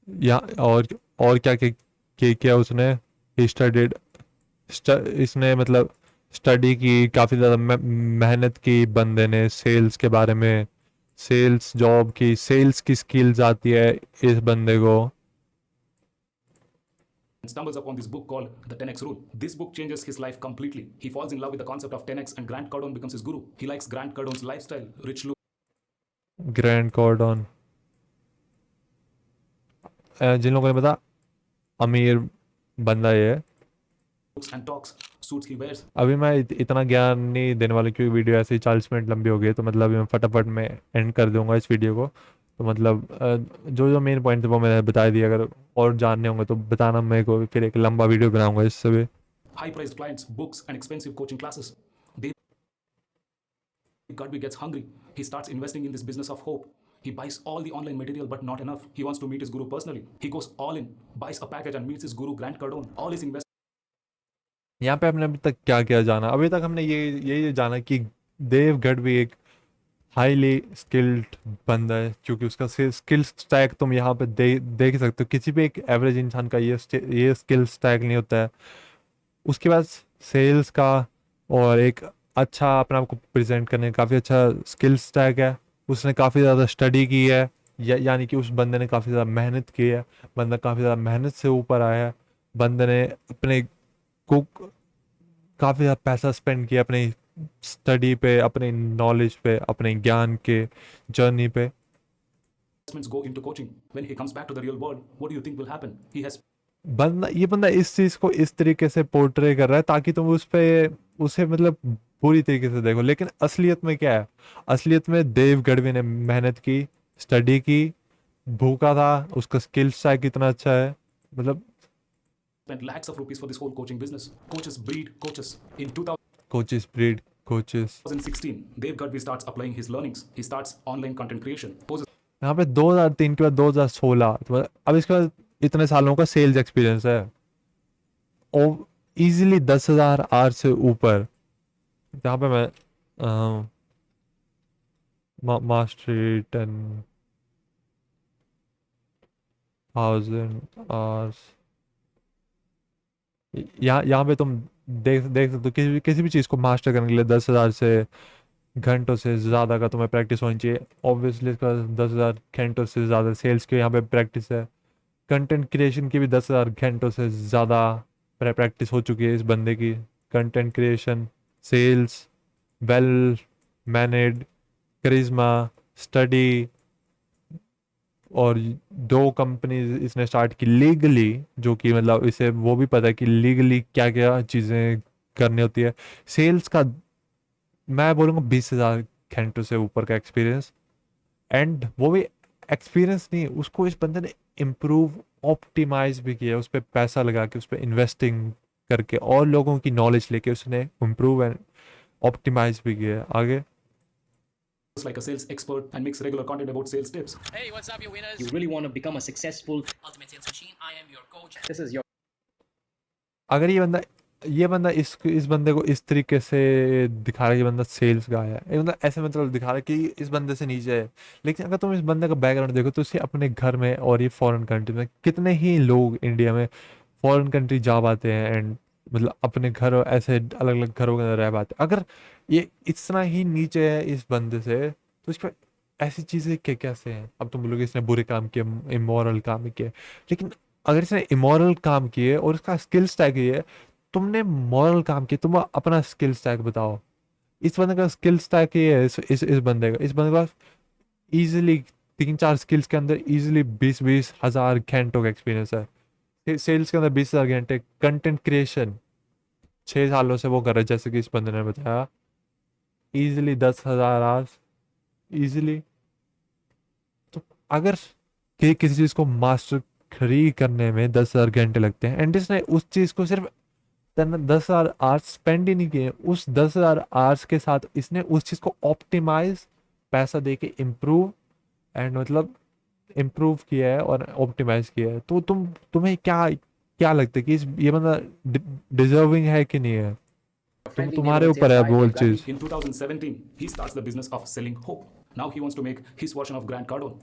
या और क्या किया उसने? ही स्टडीड, इसने मतलब स्टडी की, काफ़ी ज़्यादा मेहनत की बंदे ने सेल्स के बारे में। सेल्स जॉब की, सेल्स की स्किल्स आती है इस बंदे को। stumbles upon this book called The 10x Rule. This book changes his life completely. He falls in love with the concept of 10x and Grant Cardone becomes his guru. He likes Grant Cardone's lifestyle, rich Grant Cardone, जिन लोगों ने पता, अमीर बंदा ये है। looks and talks, suits he wears. अभी मैं इतना ज्ञान नहीं देने वाला, क्योंकि वीडियो ऐसे ही 40 मिनट लंबी हो गई, तो मतलब अभी मैं फटाफट में एंड कर दूंगा इस वीडियो को। तो मतलब जो जो मेन पॉइंट थे वो मैंने बता दिया। अगर और जानने होंगे तो बताना मेरे को, फिर एक लंबा वीडियो बनाऊंगा इससे भी। High-priced clients, books, and expensive coaching classes. Dave Gadby gets hungry. He starts investing in this business of hope. He buys all the online material, but not enough. He wants to meet his guru personally. He goes all in, buys a package, and meets his guru Grant Cardone. All his investments यहाँ पे हमने अभी तक क्या क्या जाना? अभी तक हमने ये जाना कि देवगढ़ भी एक हाईली स्किल्ड बंदा है, क्योंकि उसका स्किल स्टैक तुम यहाँ पे देख सकते हो। किसी भी एक एवरेज इंसान का ये स्किल स्टैक नहीं होता है। उसके बाद सेल्स का और एक अच्छा अपने आप को प्रेजेंट करने का काफ़ी अच्छा स्किल स्टैक है। उसने काफ़ी ज़्यादा स्टडी की है, यानी कि उस बंदे ने काफ़ी ज़्यादा मेहनत की है। बंदा काफ़ी ज़्यादा मेहनत से ऊपर आया है। बंदे ने अपने को काफ़ी ज़्यादा पैसा स्पेंड किया अपनी स्टडी पे, अपने नॉलेज पे, अपने ज्ञान के जर्नी पे। investments go into coaching. When he comes back to the real world, what do you think will happen? He has बंदा इस चीज़ को इस तरीके से पोर्ट्रे कर रहा है ताकि तुम उस पे उसे मतलब पूरी तरीके से देखो, लेकिन असलियत में क्या है? असलियत में देव गढ़वी ने मेहनत की, स्टडी की, भूखा था, उसका स्किल स्टैक कितना अच्छा है, मतलब spent lakhs of rupees for this whole coaching business. Coaches breed coaches. In coaches breed coaches. 2016, Dev Gadvi starts applying his learnings. He starts online content creation, poses यहाँ पे 2003 के बाद 2016, तो मतलब अब इसके बाद इतने सालों का सेल्स एक्सपीरियंस है और इजीली 10,000 आवर से ऊपर। जहाँ पे मैं मास्टरी 10,000 आवर्स, यहाँ पे तुम देख सकते हो किसी भी चीज़ को मास्टर करने के लिए 10,000 से घंटों से ज़्यादा का तुम्हें प्रैक्टिस होनी चाहिए। ऑब्वियसली इसका 10,000 घंटों से ज़्यादा सेल्स की यहाँ पे प्रैक्टिस है। कंटेंट क्रिएशन की भी 10,000 घंटों से ज़्यादा प्रैक्टिस हो चुकी है इस बंदे की। कंटेंट क्रिएशन, सेल्स, वेल मैनेड, करिश्मा, स्टडी, और 2 कंपनीज इसने स्टार्ट की लीगली, जो कि मतलब इसे वो भी पता है कि लीगली क्या क्या चीज़ें करनी होती है। सेल्स का मैं बोलूँगा 20,000 घंटों से ऊपर का एक्सपीरियंस, एंड वो भी एक्सपीरियंस नहीं, उसको इस बंदे ने इम्प्रूव ऑप्टिमाइज भी किया, उस पर पैसा लगा के, उस पर इन्वेस्टिंग करके और लोगों की नॉलेज लेके उसने इम्प्रूव एंड ऑप्टिमाइज भी किया आगे। like a sales expert and makes regular content about sales tips. Hey, what's up, you winners? You really want to become a successful. Ultimate Sales Machine. I am your coach. This is your अगर ये बंदा इस बंदे को इस तरीके से दिखा रहा है कि बंदा सेल्स का है, ये बंदा ऐसे मतलब दिखा रहा है कि इस बंदे से नीचे है, लेकिन अगर तुम इस बंदे का बैकग्राउंड देखो तो उसके अपने घर में और ये फॉरेन कंट्री में कितने ही लोग इंडिया में फॉरेन कंट्री जा पाते हैं एंड मतलब अपने घर ऐसे अलग अलग घरों के अंदर रह पाते हैं। अगर ये इतना ही नीचे है इस बंदे से तो इस पर ऐसी चीज़ें क्या कैसे हैं? अब तुम बोलोगे इसने बुरे काम किए, इमोरल काम किए, लेकिन अगर इसने इमोरल काम किए और इसका स्किल स्टैक ये है, तुमने मॉरल काम किया, तुम अपना स्किल स्टैक बताओ। इस बंदे का स्किल स्टैक ये है, इस बंदे का, इस बंदे का इजीली 3-4 स्किल्स के अंदर इजीली 20-20 हज़ार घंटों का एक्सपीरियंस है। सेल्स के अंदर 20,000 घंटे, कंटेंट क्रिएशन 6 सालों से वो कर रहा है, जैसे कि इस बंदे ने बताया, इजीली 10,000 आवर्स इजीली। तो अगर किसी चीज़ को मास्टर खरी करने में 10,000 घंटे लगते हैं एंड इसने उस चीज़ को सिर्फ 10,000 आवर्स स्पेंड ही नहीं किए, उस 10,000 आवर्स के साथ इसने उस चीज़ को ऑप्टिमाइज, पैसा दे के इम्प्रूव एंड मतलब इम्प्रूव किया है और ऑप्टिमाइज किया है। तो तुम्हें क्या क्या लगता है कि ये बंदा डिजर्विंग है कि नहीं है? तुम्हारे ऊपर है वो चीज़। In 2017, he starts the business of selling hope. Now he wants to make his version of Grant Cardone.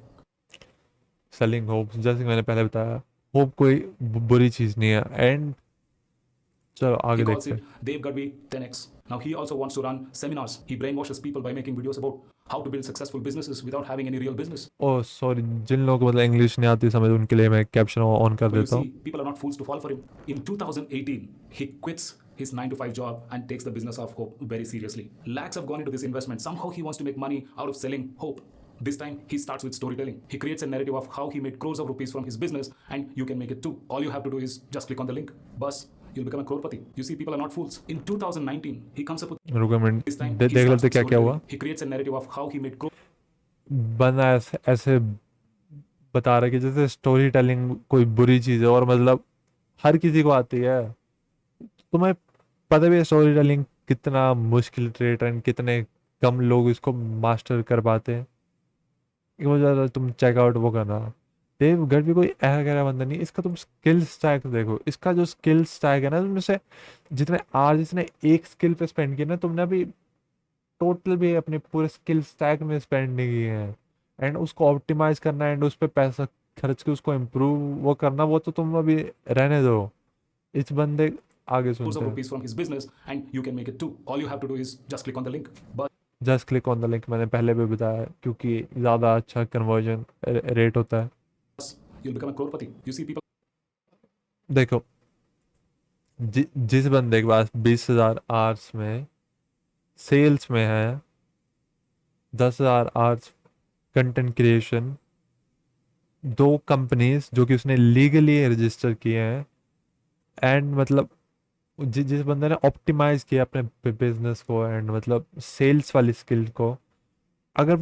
Selling hope, जैसे कि मैंने पहले बताया, होप कोई बुरी चीज़ नहीं है। एंड चलो आगे He calls देखते हैं। it Dave Gadvi 10x. Now he also wants to run seminars. He brainwashes people by making videos about how to build successful businesses without having any real business. Oh sorry, जिन लोगों को मतलब इंग्लिश नहीं आती समझ, उनके लिए मैं कैप्शन ऑन कर So you देता हूँ। see, people are not fools to fall for him. In 2018, he quits his 9 to 5 job and takes the business of hope very seriously. Lakhs have gone into this investment. Somehow he wants to make money out of selling hope. This time he starts with storytelling. He creates a narrative of how he made crores of rupees from his business, and you can make it too. All you have to do is just click on the link. Bus, you'll become a crorepati. You see, people are not fools. In 2019, he comes up with रुको मिनट, this time. देख he starts लेते with क्या क्या हुआ। storytelling. He creates a narrative of how he made crores. बंदा ऐसे बता रहा है कि जैसे स्टोरी टेलिंग कोई बुरी चीज़ है, और मतलब हर किसी को आती है। तुम्हें पता भी है स्टोरी टेलिंग कितना मुश्किल ट्रेट है, कितने कम लोग इसको मास्टर कर पाते हैं। एक वजह तुम चेकआउट वो करना। देव गढ़वी कोई ऐसा कह रहा बंदा नहीं, इसका तुम स्किल स्टैक देखो। इसका जो स्किल स्टैक है ना, तुम से जितने आज इसने एक स्किल पे स्पेंड किया ना, तुमने अभी टोटल भी अपने पूरे स्किल स्टैक में स्पेंड नहीं किए हैं। एंड उसको ऑप्टिमाइज करना एंड उस पर पैसा खर्च के उसको इम्प्रूव वो करना, वो तो तुम अभी रहने दो। इस बंदे आगे Crores सुनते of हैं। rupees from his business, and you can make it too. All you have to do is just click on the link. But just click on the link, मैंने पहले भी बताया, क्योंकि ज़्यादा अच्छा कन्वर्जन रेट होता है। you'll become a crorepati. You see, people देखो जिस बंदे के पास 20,000 आवर्स में सेल्स में है, 10,000 आवर्स कंटेंट क्रिएशन, दो कंपनीज जो कि उसने लीगली रजिस्टर किए हैं, एंड मतलब जिस बंदे ने ऑप्टिमाइज किया अपने बिजनेस को एंड मतलब सेल्स वाली स्किल को, अगर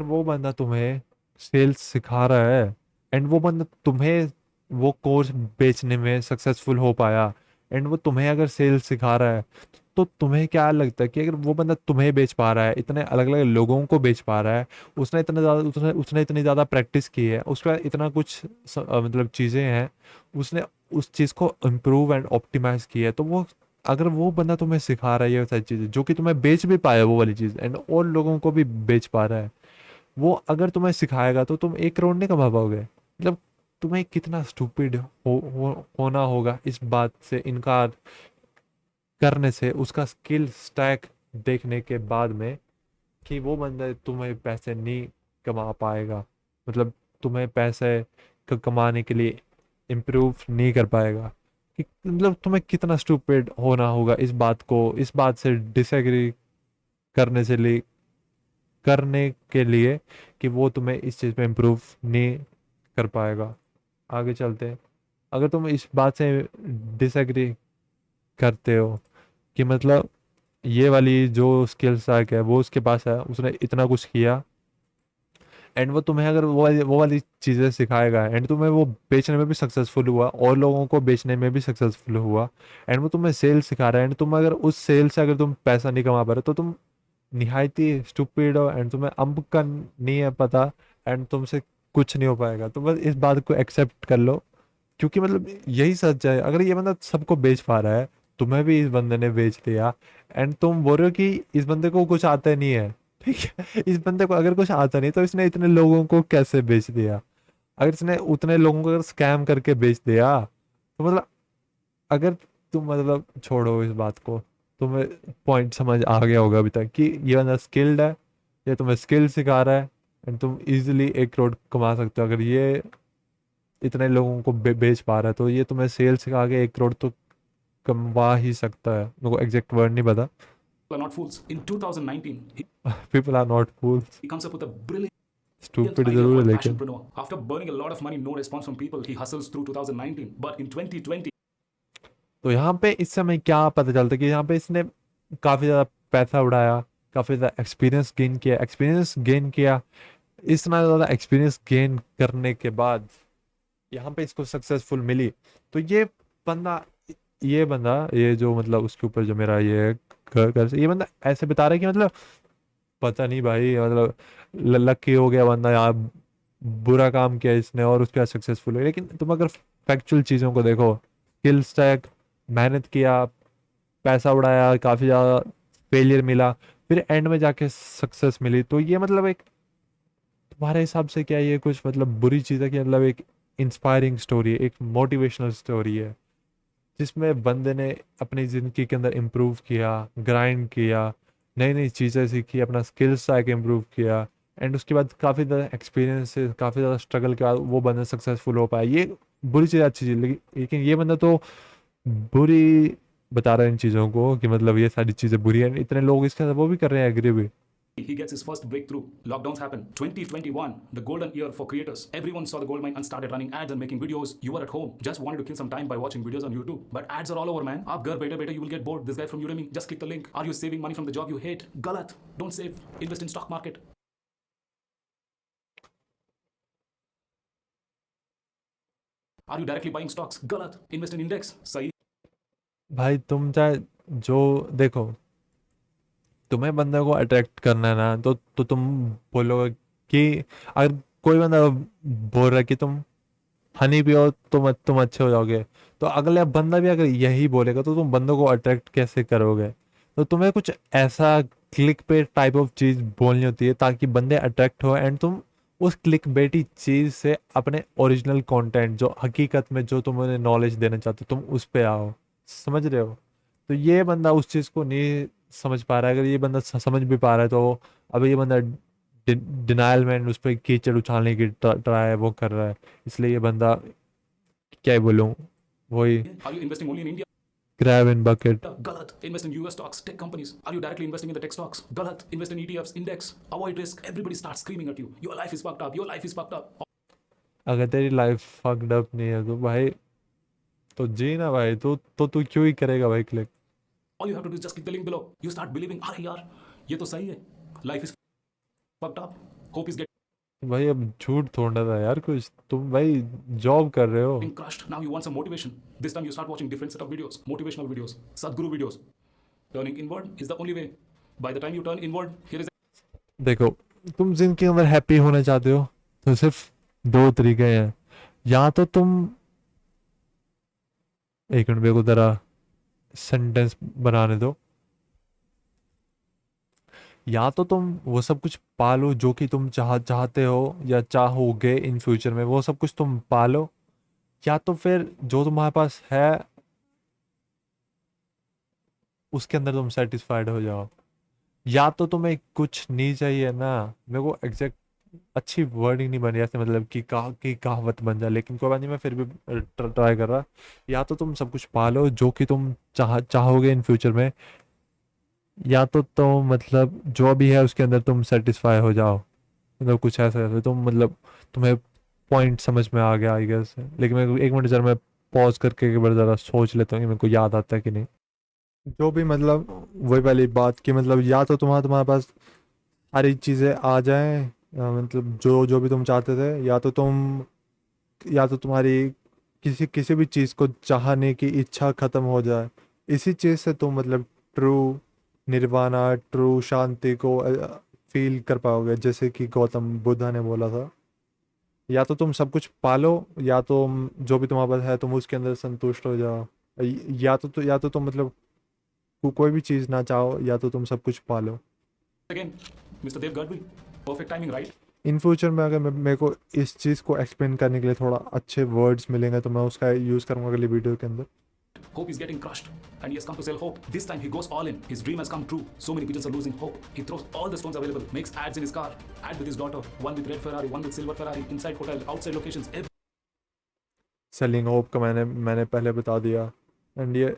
वो बंदा तुम्हें सेल्स सिखा रहा है एंड वो बंदा तुम्हें वो कोर्स बेचने में सक्सेसफुल हो पाया एंड वो तुम्हें अगर सेल्स सिखा रहा है, तो तुम्हें क्या लगता है कि अगर वो बंदा तुम्हें बेच पा रहा है, इतने अलग अलग लोगों को बेच पा रहा है, उसने इतनी ज़्यादा प्रैक्टिस की है, उसके बाद इतना कुछ मतलब चीज़ें हैं, उसने उस चीज़ को इम्प्रूव एंड ऑप्टिमाइज किया है, तो वो अगर वो बंदा तुम्हें सिखा रहा है ये सारी चीज़ें जो कि तुम्हें बेच भी पाया वो वाली चीज़ एंड और लोगों को भी बेच पा रहा है, वो अगर तुम्हें सिखाएगा तो तुम 1 करोड़ नहीं कमा पाओगे। मतलब तुम्हें कितना स्टूपिड होना होगा इस बात से इनकार करने से, उसका स्किल स्टैक देखने के बाद में, कि वो बंदा तुम्हें पैसे नहीं कमा पाएगा, मतलब तुम्हें पैसे कमाने के लिए इम्प्रूव नहीं कर पाएगा। कि मतलब तुम्हें कितना स्टूपिड होना होगा इस बात से डिसएग्री करने से लिए करने के लिए कि वो तुम्हें इस चीज़ में इम्प्रूव नहीं कर पाएगा। आगे चलते हैं। अगर तुम इस बात से डिसएग्री करते हो कि मतलब ये वाली जो स्किल स्टैक है वो उसके पास है, उसने इतना कुछ किया एंड वो तुम्हें अगर वो वाली चीज़ें सिखाएगा एंड तुम्हें वो बेचने में भी सक्सेसफुल हुआ और लोगों को बेचने में भी सक्सेसफुल हुआ एंड वो तुम्हें सेल सिखा रहा है एंड तुम अगर उस सेल से अगर तुम पैसा नहीं कमा पा रहे, तो तुम निहायत ही स्टूपिड हो एंड तुम्हें अम्ब का नहीं है पता एंड तुमसे कुछ नहीं हो पाएगा। तो बस इस बात को एक्सेप्ट कर लो, क्योंकि मतलब यही सच है। अगर ये बंदा सबको बेच पा रहा है, तुम्हें भी इस बंदे ने बेच दिया एंड तुम बोल रहे हो कि इस बंदे को कुछ आता नहीं है, ठीक है। इस बंदे को अगर कुछ आता नहीं तो इसने इतने लोगों को कैसे बेच दिया? अगर इसने उतने लोगों को अगर स्कैम करके बेच दिया, तो मतलब अगर तुम मतलब छोड़ो इस बात को, तुम्हें पॉइंट समझ आ गया होगा अभी तक कि ये बंदा स्किल्ड है, ये तुम्हें स्किल सिखा रहा है एंड तुम इजीली 1 करोड़ कमा सकते हो। अगर ये इतने लोगों को बेच पा रहा है तो ये तुम्हें सेल सिखा के 1 करोड़ तो कमवा ही सकता है। मेरे को एग्जैक्ट वर्ड नहीं पता। Are not fools. In 2019, people are not fools. he comes up with a brilliant stupid idea जरूर है called लेकिन। Passionpreneur. After burning a lot of money, no response from people, he hustles through 2019. But in 2020, तो यहाँ पे इस समय क्या पता चलता है कि यहाँ पे इसने काफ़ी ज़्यादा पैसा उड़ाया, काफ़ी ज़्यादा एक्सपीरियंस गेन किया। इतना ज़्यादा एक्सपीरियंस गेन करने के बाद यहाँ पे इसको सक्सेसफुल मिली। तो बंदा ये जो मतलब उसके ऊपर जो मेरा ये ये बंदा ऐसे बता रहा है कि मतलब पता नहीं भाई, मतलब लकी हो गया बंदा, यार बुरा काम किया इसने और उसके बाद सक्सेसफुल हुआ। लेकिन तुम अगर फैक्चुअल चीज़ों को देखो, स्किल स्टैक, मेहनत किया, पैसा उड़ाया, काफ़ी ज़्यादा फेलियर मिला, फिर एंड में जाके सक्सेस मिली, तो ये मतलब एक तुम्हारे हिसाब से क्या ये कुछ मतलब बुरी चीज़ है कि मतलब एक इंस्पायरिंग स्टोरी है, एक मोटिवेशनल स्टोरी है जिसमें बंदे ने अपनी ज़िंदगी के अंदर इम्प्रूव किया, ग्राइंड किया, नई नई चीज़ें सीखी, अपना स्किल स्टैक इम्प्रूव किया एंड उसके बाद काफ़ी ज़्यादा एक्सपीरियंस से, काफ़ी ज़्यादा स्ट्रगल के बाद वो बंदा सक्सेसफुल हो पाया। ये बुरी चीज़, अच्छी चीज़, लेकिन ये बंदा तो बुरी बता रहा है इन चीज़ों को कि मतलब ये सारी चीज़ें बुरी हैं। इतने लोग इसके साथ वो भी कर रहे हैं एग्री भी। he gets his first breakthrough. Lockdowns happened. 2021, the golden year for creators. Everyone saw the gold mine and started running ads and making videos. You were at home, just wanted to kill some time by watching videos on YouTube. But ads are all over, man. Aap ghar beta, you will get bored. This guy from Udemy, just click the link. Are you saving money from the job you hate? Galat. Don't save. Invest in stock market. Are you directly buying stocks? Galat. Invest in index. Sahi. भाई तुम चाहे जो देखो, तुम्हें बंदे को अट्रैक्ट करना है ना, तो तुम बोलोगे कि अगर कोई बंदा बोल रहा है कि तुम हनी पियो तुम अच्छे हो जाओगे, तो अगला बंदा भी अगर यही बोलेगा तो तुम बंदों को अट्रैक्ट कैसे करोगे? तो तुम्हें कुछ ऐसा क्लिक पे टाइप ऑफ चीज़ बोलनी होती है ताकि बंदे अट्रैक्ट हो एंड तुम उस क्लिक बेटी चीज़ से अपने ओरिजिनल कंटेंट, जो हकीकत में जो तुम उन्हें नॉलेज देना चाहते हो, तुम उस पे आओ। समझ रहे हो? तो ये बंदा उस चीज़ को नहीं समझ पा रहा है। अगर ये बंदा समझ भी पा रहा है तो अब ये बंदा डिनाइल में उस पर कीचड़ उछालने की ट्राई वो कर रहा है। इसलिए ये बंदा क्या ही बोलूँ, वही Are you investing only in India? grab in bucket. Galat. Invest in US stocks, tech companies. Are you directly investing in the tech stocks? Galat. Invest in ETFs, index. Avoid risk. Everybody starts screaming at you. Your life is fucked up. Your life is fucked up. अगर तेरी लाइफ फक्ड अप नहीं है तो भाई तो जी ना भाई, तो तू क्यों ही करेगा भाई click? All you have to do is just click the link below. You start believing, अरे यार ये तो सही है. Life is fucked up. Hope is भाई अब झूठ थोड़ा था यार कुछ, तुम भाई जॉब कर रहे हो। getting crushed. Now you want some motivation. This time you start watching different set of videos, motivational videos, Sadhguru videos. Turning inward is the only way. By the time you turn inward, here is देखो, तुम जिंदगी के अंदर हैप्पी होना चाहते हो तो सिर्फ दो तरीके हैं। या तो तुम, एक मिनट मेरे को जरा सेंटेंस बनाने दो। या तो तुम वो सब कुछ पालो जो कि तुम चाहते हो या चाहोगे इन फ्यूचर में, वो सब कुछ तुम पालो। या तो फिर जो तुम्हारे पास है उसके अंदर तुम सेटिस्फाइड हो जाओ। या तो तुम्हें कुछ नहीं चाहिए ना, मेरे को एग्जैक्ट अच्छी वर्डिंग नहीं बनी ऐसे, मतलब कि कहावत बन जाए, लेकिन कोई बात नहीं, मैं फिर भी ट्राई कर रहा। या तो तुम सब कुछ पालो जो कि तुम चाहोगे इन फ्यूचर में, या तो तुम मतलब जो भी है उसके अंदर तुम सेटिस्फाई हो जाओ। मतलब कुछ ऐसा तुम मतलब तुम्हें पॉइंट समझ में आ गया आई गेस। लेकिन मैं एक मिनट जरा मैं पॉज करके एक बार ज़रा सोच लेता हूँ कि मेरे को याद आता है कि नहीं। जो भी मतलब वही वाली बात कि मतलब या तो तुम्हारे पास सारी चीज़ें आ जाएं, मतलब जो जो भी तुम चाहते थे, या तो तुम्हारी किसी भी चीज़ को चाहने की इच्छा ख़त्म हो जाए। इसी चीज़ से तुम मतलब ट्रू निर्वाणा, ट्रू शांति को फील कर पाओगे, जैसे कि गौतम बुद्धा ने बोला था। या तो तुम सब कुछ पालो, या तो जो भी तुम्हारे पास है तुम उसके अंदर संतुष्ट हो जाओ। या तो तुम मतलब कोई भी चीज़ ना चाहो, या तो तुम सब कुछ पालो। again, Mr. Dev Gadvi. Perfect timing, right? In future में अगर मेरे को इस चीज़ को एक्सप्लेन करने के लिए थोड़ा अच्छे वर्ड्स मिलेंगे तो मैं उसका यूज़ करूँगा अगली वीडियो के अंदर। Hope is getting crushed, and he has come to sell hope. This time he goes all in. His dream has come true. So many pigeons are losing hope. He throws all the stones available, makes ads in his car, ad with his daughter, one with red Ferrari, one with silver Ferrari, inside hotel, outside locations, selling hope का मैंने पहले बता दिया। एंड ये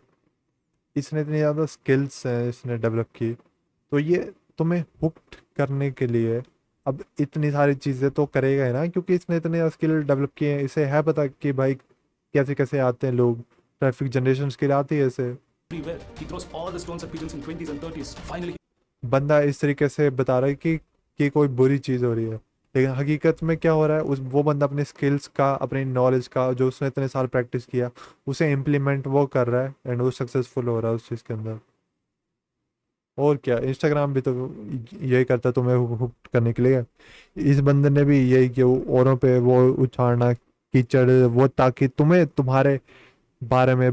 इसने इतनी ज़्यादा स्किल्स हैं इसने डेवलप की, तो ये तुम्हें हुक्ड करने के लिए अब इतनी सारी चीज़ें तो करेगा ही ना, क्योंकि इसने इतने स्किल डेवलप किए हैं। इसे है पता कि भाई कैसे कैसे आते हैं लोग, ट्रैफिक जनरेशन के लिए आती है इसे। everywhere. He throws all the stones at pigeons in 20s and 30s. Finally, बंदा इस तरीके से बता रहा है कि कोई बुरी चीज़ हो रही है, लेकिन हकीकत में क्या हो रहा है, वो बंदा अपने स्किल्स का, अपनी नॉलेज का, जो उसने इतने साल प्रैक्टिस किया, उसे इम्प्लीमेंट वो कर रहा है एंड वो सक्सेसफुल हो रहा है उस चीज़ के अंदर। और क्या, इंस्टाग्राम भी तो यही करता है तुम्हें हुक करने के लिए। इस बंदे ने भी यही किया, औरों पे वो उछाड़ना कीचड़, वो ताकि तुम्हें तुम्हारे बारे में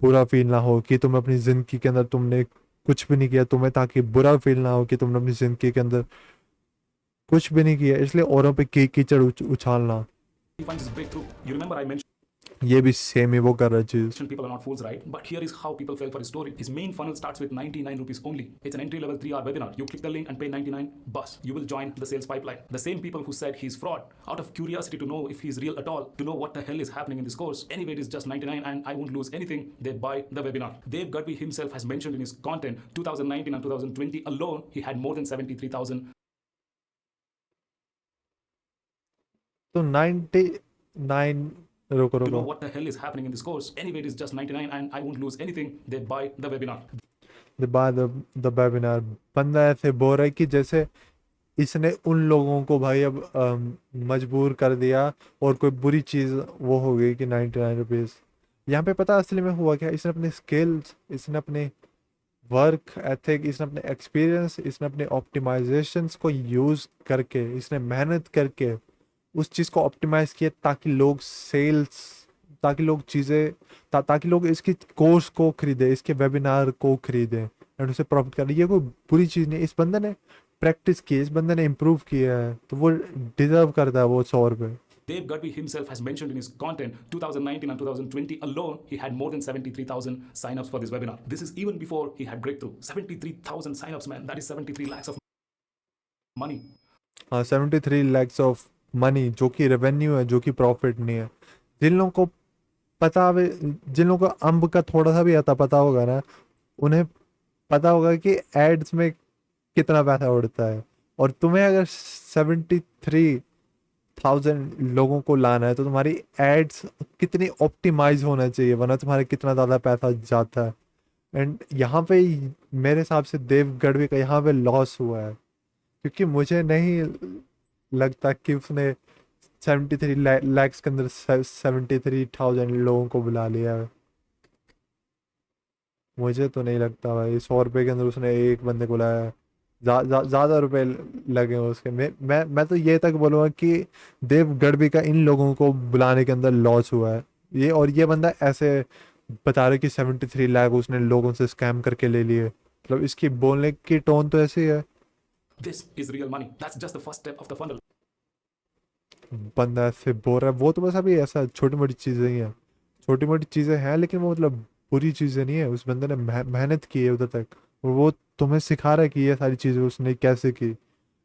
बुरा फील ना हो कि तुम अपनी ज़िंदगी के अंदर तुमने कुछ भी नहीं किया, तुम्हें ताकि बुरा फील ना हो कि तुमने अपनी ज़िंदगी के अंदर कुछ भी नहीं किया, इसलिए औरों पे कीचड़ उछालना। he finds his breakthrough. You remember I mentioned ये भी सेम ही वो कर रहा है चीज़। people are not fools, right? But here is how people fell for his story. His main funnel starts with 99 rupees only. It's an entry-level 3-hour webinar. You click the link and pay 99 bus. You will join the sales pipeline. The same people who said he's fraud, out of curiosity to know if he's real at all, to know what the hell is happening in this course. Anyway, it is just 99 and I won't lose anything. They buy the webinar. Dave Gadvi himself has mentioned in his content, 2019 and 2020 alone, he had more than 73,000. तो 99 रुको To know रुको what the hell is happening in this course. Anyway, it is just 99 and I won't lose anything. They buy the webinar. The webinar. बंदा ऐसे बोल रहा है कि जैसे इसने उन लोगों को भाई अब मजबूर कर दिया और कोई बुरी चीज़ वो हो गई कि 99 रुपीज़। यहाँ पे पता असली में हुआ क्या, इसने अपने स्किल्स, इसने अपने वर्क एथिक, इसने अपने एक्सपीरियंस, इसने अपने ऑप्टिमाइजेशंस को यूज़ करके, इसने मेहनत करके उस चीज़ को ऑप्टिमाइज़ किया ताकि लोग ताकि लोग चीज़ें ताकि लोग इसकी कोर्स को खरीदें, इसके वेबिनार को खरीदें एंड उसे प्रॉफिट करें। ये कोई बुरी चीज़ नहीं, इस बंदे ने प्रैक्टिस की, इस बंदे ने इम्प्रूव किया है, तो वो डिज़र्व करता है वो 100 रुपये। Dave Gadvi himself has mentioned in his content, 2019 and 2020 alone, he had more than 73,000 signups for this webinar. This is even before he had breakthrough. 73,000 signups, man. That is 73 lakhs of money. हाँ, 73 lakhs ऑफ मनी, जो कि रेवेन्यू है, जो कि प्रॉफिट नहीं है। जिन लोगों को पता जिन लोगों को अम्ब का थोड़ा सा भी आता पता होगा ना, उन्हें पता होगा कि एड्स में कितना पैसा उड़ता है। और तुम्हें अगर 73,000 लोगों को लाना है तो तुम्हारी एड्स कितनी ऑप्टिमाइज होना चाहिए, वरना तुम्हारा कितना ज़्यादा पैसा जाता है। एंड यहाँ पे मेरे हिसाब से देव गढ़वी का यहाँ पे लॉस हुआ है, क्योंकि मुझे नहीं लगता कि उसने 73 लैक्स के अंदर 73,000 लोगों को बुला लिया है। मुझे तो नहीं लगता भाई 100 रुपए के अंदर उसने एक बंदे को लाया है। ज़्यादा रुपए लगे हैं उसके। मैं तो ये तक बोलूँगा कि देव गढ़वी का इन लोगों को बुलाने के अंदर लॉस हुआ है। ये बंदा ऐसे बता रहे कि 73 लाख उसने लोगों से स्कैम करके ले लिए, मतलब इसकी बोलने की टोन तो ऐसी है। This is real money. That's just the first step of the funnel. बंदा ऐसे बोल रहा है, वो तो बस अभी ऐसा छोटी मोटी चीज़ें ही हैं, छोटी मोटी चीज़ें हैं, लेकिन वो मतलब बुरी चीज़ें नहीं है। उस बंदे ने मेहनत की है उधर तक, और वो तुम्हें सिखा रहा है कि ये सारी चीज़ें उसने कैसे की।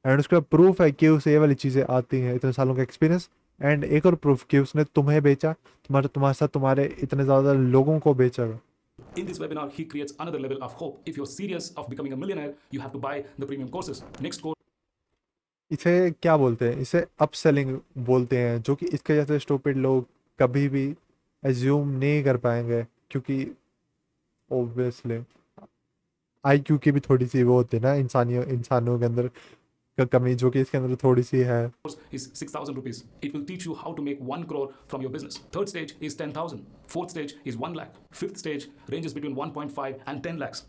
एंड उसका प्रूफ है कि उसे ये वाली चीज़ें आती हैं, इतने सालों का एक्सपीरियंस। एंड एक और प्रूफ कि उसने तुम्हें बेचा, तुम्हारे साथ तुम्हारे इतने ज़्यादा लोगों को बेचा। In this webinar, he creates another level of hope. If you're serious of becoming a millionaire, you have to buy the premium courses. Next course इसे क्या बोलते हैं, इसे अपसेलिंग बोलते हैं, जो कि इसके जैसे स्टूपिड लोग कभी भी एज्यूम नहीं कर पाएंगे, क्योंकि ऑब्वियसली आईक्यू की भी थोड़ी सी वो होती है ना, इंसानों के अंदर कमी, जो कि इसके अंदर थोड़ी सी है। is 6,000 rupees. It will teach you how to make 1 crore from your business. Third stage is 10,000. Fourth stage is 1 lakh. Fifth stage ranges between 1.5 and 10 lakhs.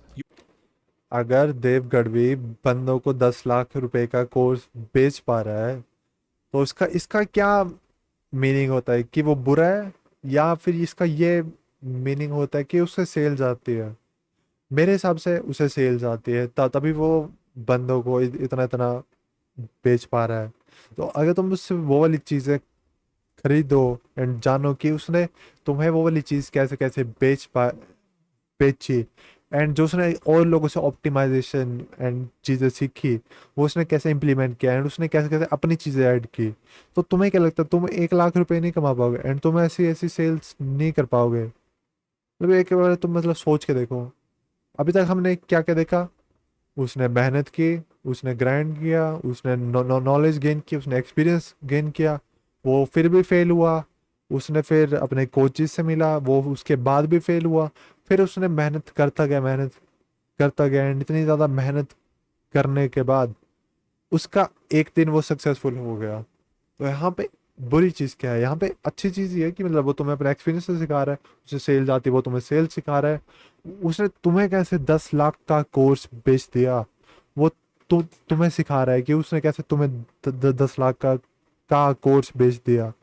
अगर देव गढ़वी बंदों को 10 लाख रुपए का कोर्स बेच पा रहा है, तो इसका क्या मीनिंग होता है कि वो बुरा है, या फिर इसका ये मीनिंग होता है कि उससे सेल्स आती है। मेरे हिसाब से उसे सेल्स आती है, तभी वो बंदों को इतना इतना बेच पा रहा है। तो अगर तुम उससे वो वाली चीज़ें खरीदो एंड जानो कि उसने तुम्हें वो वाली चीज़ कैसे कैसे बेची, एंड जो उसने और लोगों से ऑप्टिमाइजेशन एंड चीज़ें सीखी, वो उसने कैसे इम्प्लीमेंट किया, एंड उसने कैसे कैसे अपनी चीज़ें ऐड की, तो तुम्हें क्या लगता है तुम 1 लाख रुपए नहीं कमा पाओगे, एंड तुम ऐसी ऐसी सेल्स नहीं कर पाओगे। मतलब एक बार तुम मतलब सोच के देखो, अभी तक हमने क्या क्या देखा। उसने मेहनत की, उसने ग्राइंड किया, उसने नॉलेज गेन की, उसने एक्सपीरियंस गेन किया, वो फिर भी फेल हुआ। उसने फिर अपने कोचेस से मिला, वो उसके बाद भी फेल हुआ। फिर उसने मेहनत करता गया एंड इतनी ज़्यादा मेहनत करने के बाद उसका एक दिन वो सक्सेसफुल हो गया। तो यहाँ पे बुरी चीज़ क्या है, यहाँ पे अच्छी चीज़ ये है कि मतलब वो तुम्हें अपने एक्सपीरियंस से सिखा रहा है, उसे सेल्स आती है, वो तुम्हें सेल्स सिखा रहा है। उसने तुम्हें कैसे 10 लाख का कोर्स बेच दिया, वो तुम्हें सिखा रहा है कि उसने कैसे तुम्हें 10 लाख का कोर्स बेच दिया।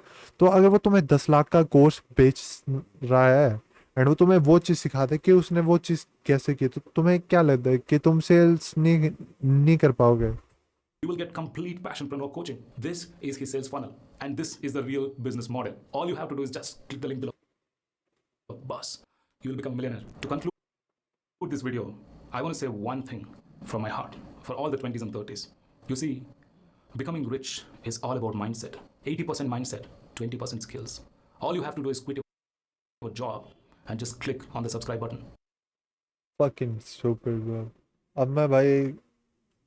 तो अगर वो तुम्हें 10 लाख का कोर्स बेच रहा है एंड वो तुम्हें वो चीज़ सिखाता है कि उसने वो चीज़ कैसे की, तो तुम्हें क्या लगता है कि तुम सेल्स नहीं कर पाओगे। You will get complete passionpreneur coaching. This is his sales funnel, and this is the real business model. All you have to do is just click the link below. Boss, you will become a millionaire. To conclude this video, I want to say one thing from my heart for all the 20s and 30s. You see, becoming rich is all about mindset. 80% mindset, 20% skills. All you have to do is quit your job and just click on the subscribe button. Fucking stupid bro. अब मैं भाई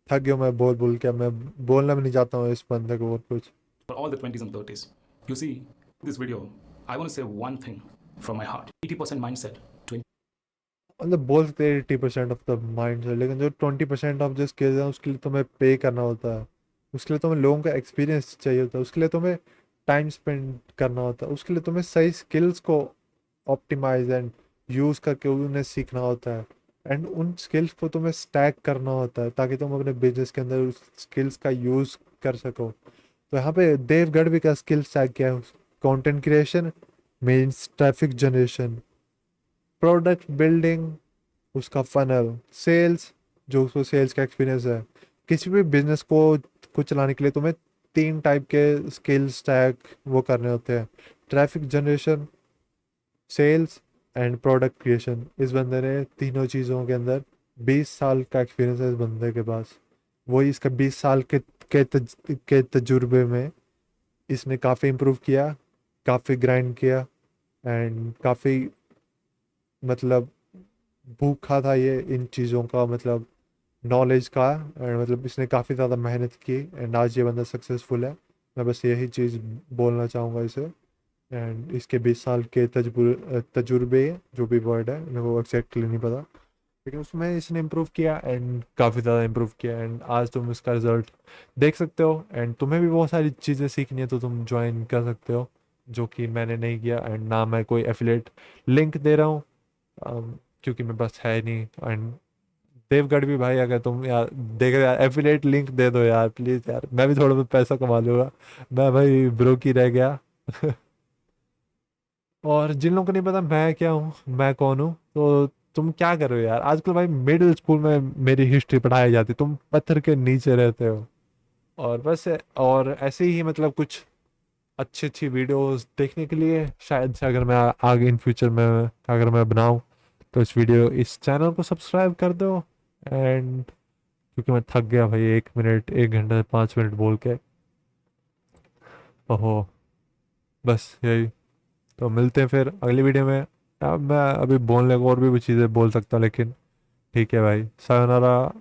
थक गया, मैं बोल के, अब मैं बोलना भी नहीं चाहता हूँ इस बंदे को और कुछ। For all the 20s and 30s. You see, this video, I want to say one thing from my heart. 80% mindset, 20 मतलब बोल सकते हैं 80% ऑफ द माइंड है, लेकिन जो 20% ऑफ जो स्किल्स हैं उसके लिए तुम्हें पे करना होता है, उसके लिए तुम्हें लोगों का एक्सपीरियंस चाहिए होता है, उसके लिए तुम्हें टाइम स्पेंड करना होता है, उसके लिए तुम्हें सही स्किल्स को ऑप्टिमाइज एंड यूज़ करके उन्हें सीखना होता है, एंड उन स्किल्स को तुम्हें स्टैक करना होता है ताकि तुम अपने बिजनेस के अंदर उस स्किल्स का यूज़ कर सको। तो यहाँ पे देव गढ़वी का स्किल स्टैक क्या है, content creation means traffic generation, product building उसका फनल, सेल्स जो उसको सेल्स का एक्सपीरियंस है। किसी भी बिजनेस को चलाने के लिए तुम्हें 3 टाइप के स्किल स्टैक वो करने होते हैं, traffic generation, sales and product creation. इस बंदे ने तीनों चीज़ों के अंदर 20 साल का एक्सपीरियंस है इस बंदे के पास। वही इसका 20 साल के तजुर्बे में इसने काफ़ी इम्प्रूव किया, काफ़ी ग्राइंड किया एंड काफ़ी मतलब भूखा था ये इन चीज़ों का, मतलब नॉलेज का। एंड मतलब इसने काफ़ी ज़्यादा मेहनत की एंड आज ये बंदा सक्सेसफुल है। मैं बस यही चीज़ बोलना चाहूँगा इसे। एंड इसके 20 साल के तजुर्बे, जो भी वर्ड है मेरे को एक्जैक्टली नहीं पता, लेकिन उसमें इसने इम्प्रूव किया एंड काफ़ी ज़्यादा इम्प्रूव किया। एंड आज तुम इसका रिजल्ट देख सकते हो। एंड तुम्हें भी बहुत सारी चीज़ें सीखनी है तो तुम ज्वाइन कर सकते हो, जो कि मैंने नहीं किया। एंड ना मैं कोई एफिलेट लिंक दे रहा हूँ, क्योंकि मेरे पास है नहीं। एंड देवगढ़ भी भाई, अगर तुम यार देख रहे यार, एफिलेट लिंक दे दो यार प्लीज़ यार, मैं भी थोड़ा बहुत पैसा कमा लूँगा। मैं भाई ब्रोक ही रह गया। और जिन लोगों को नहीं पता मैं क्या हूँ, मैं कौन हूँ, तो तुम क्या कर रहे हो यार आजकल भाई? मिडिल स्कूल में मेरी हिस्ट्री पढ़ाई जाती, तुम पत्थर के नीचे रहते हो। और बस और ऐसे ही मतलब कुछ अच्छी अच्छी वीडियोस देखने के लिए शायद से, अगर मैं आगे इन फ्यूचर में अगर मैं बनाऊँ, तो इस चैनल को सब्सक्राइब कर दो। एंड क्योंकि मैं थक गया भाई, 1 मिनट 1 घंटा 5 मिनट बोल के। ओहो, बस यही। तो मिलते हैं फिर अगली वीडियो में। अब मैं अभी बोलने को और भी चीज़ें बोल सकता, लेकिन ठीक है भाई, सायोनारा।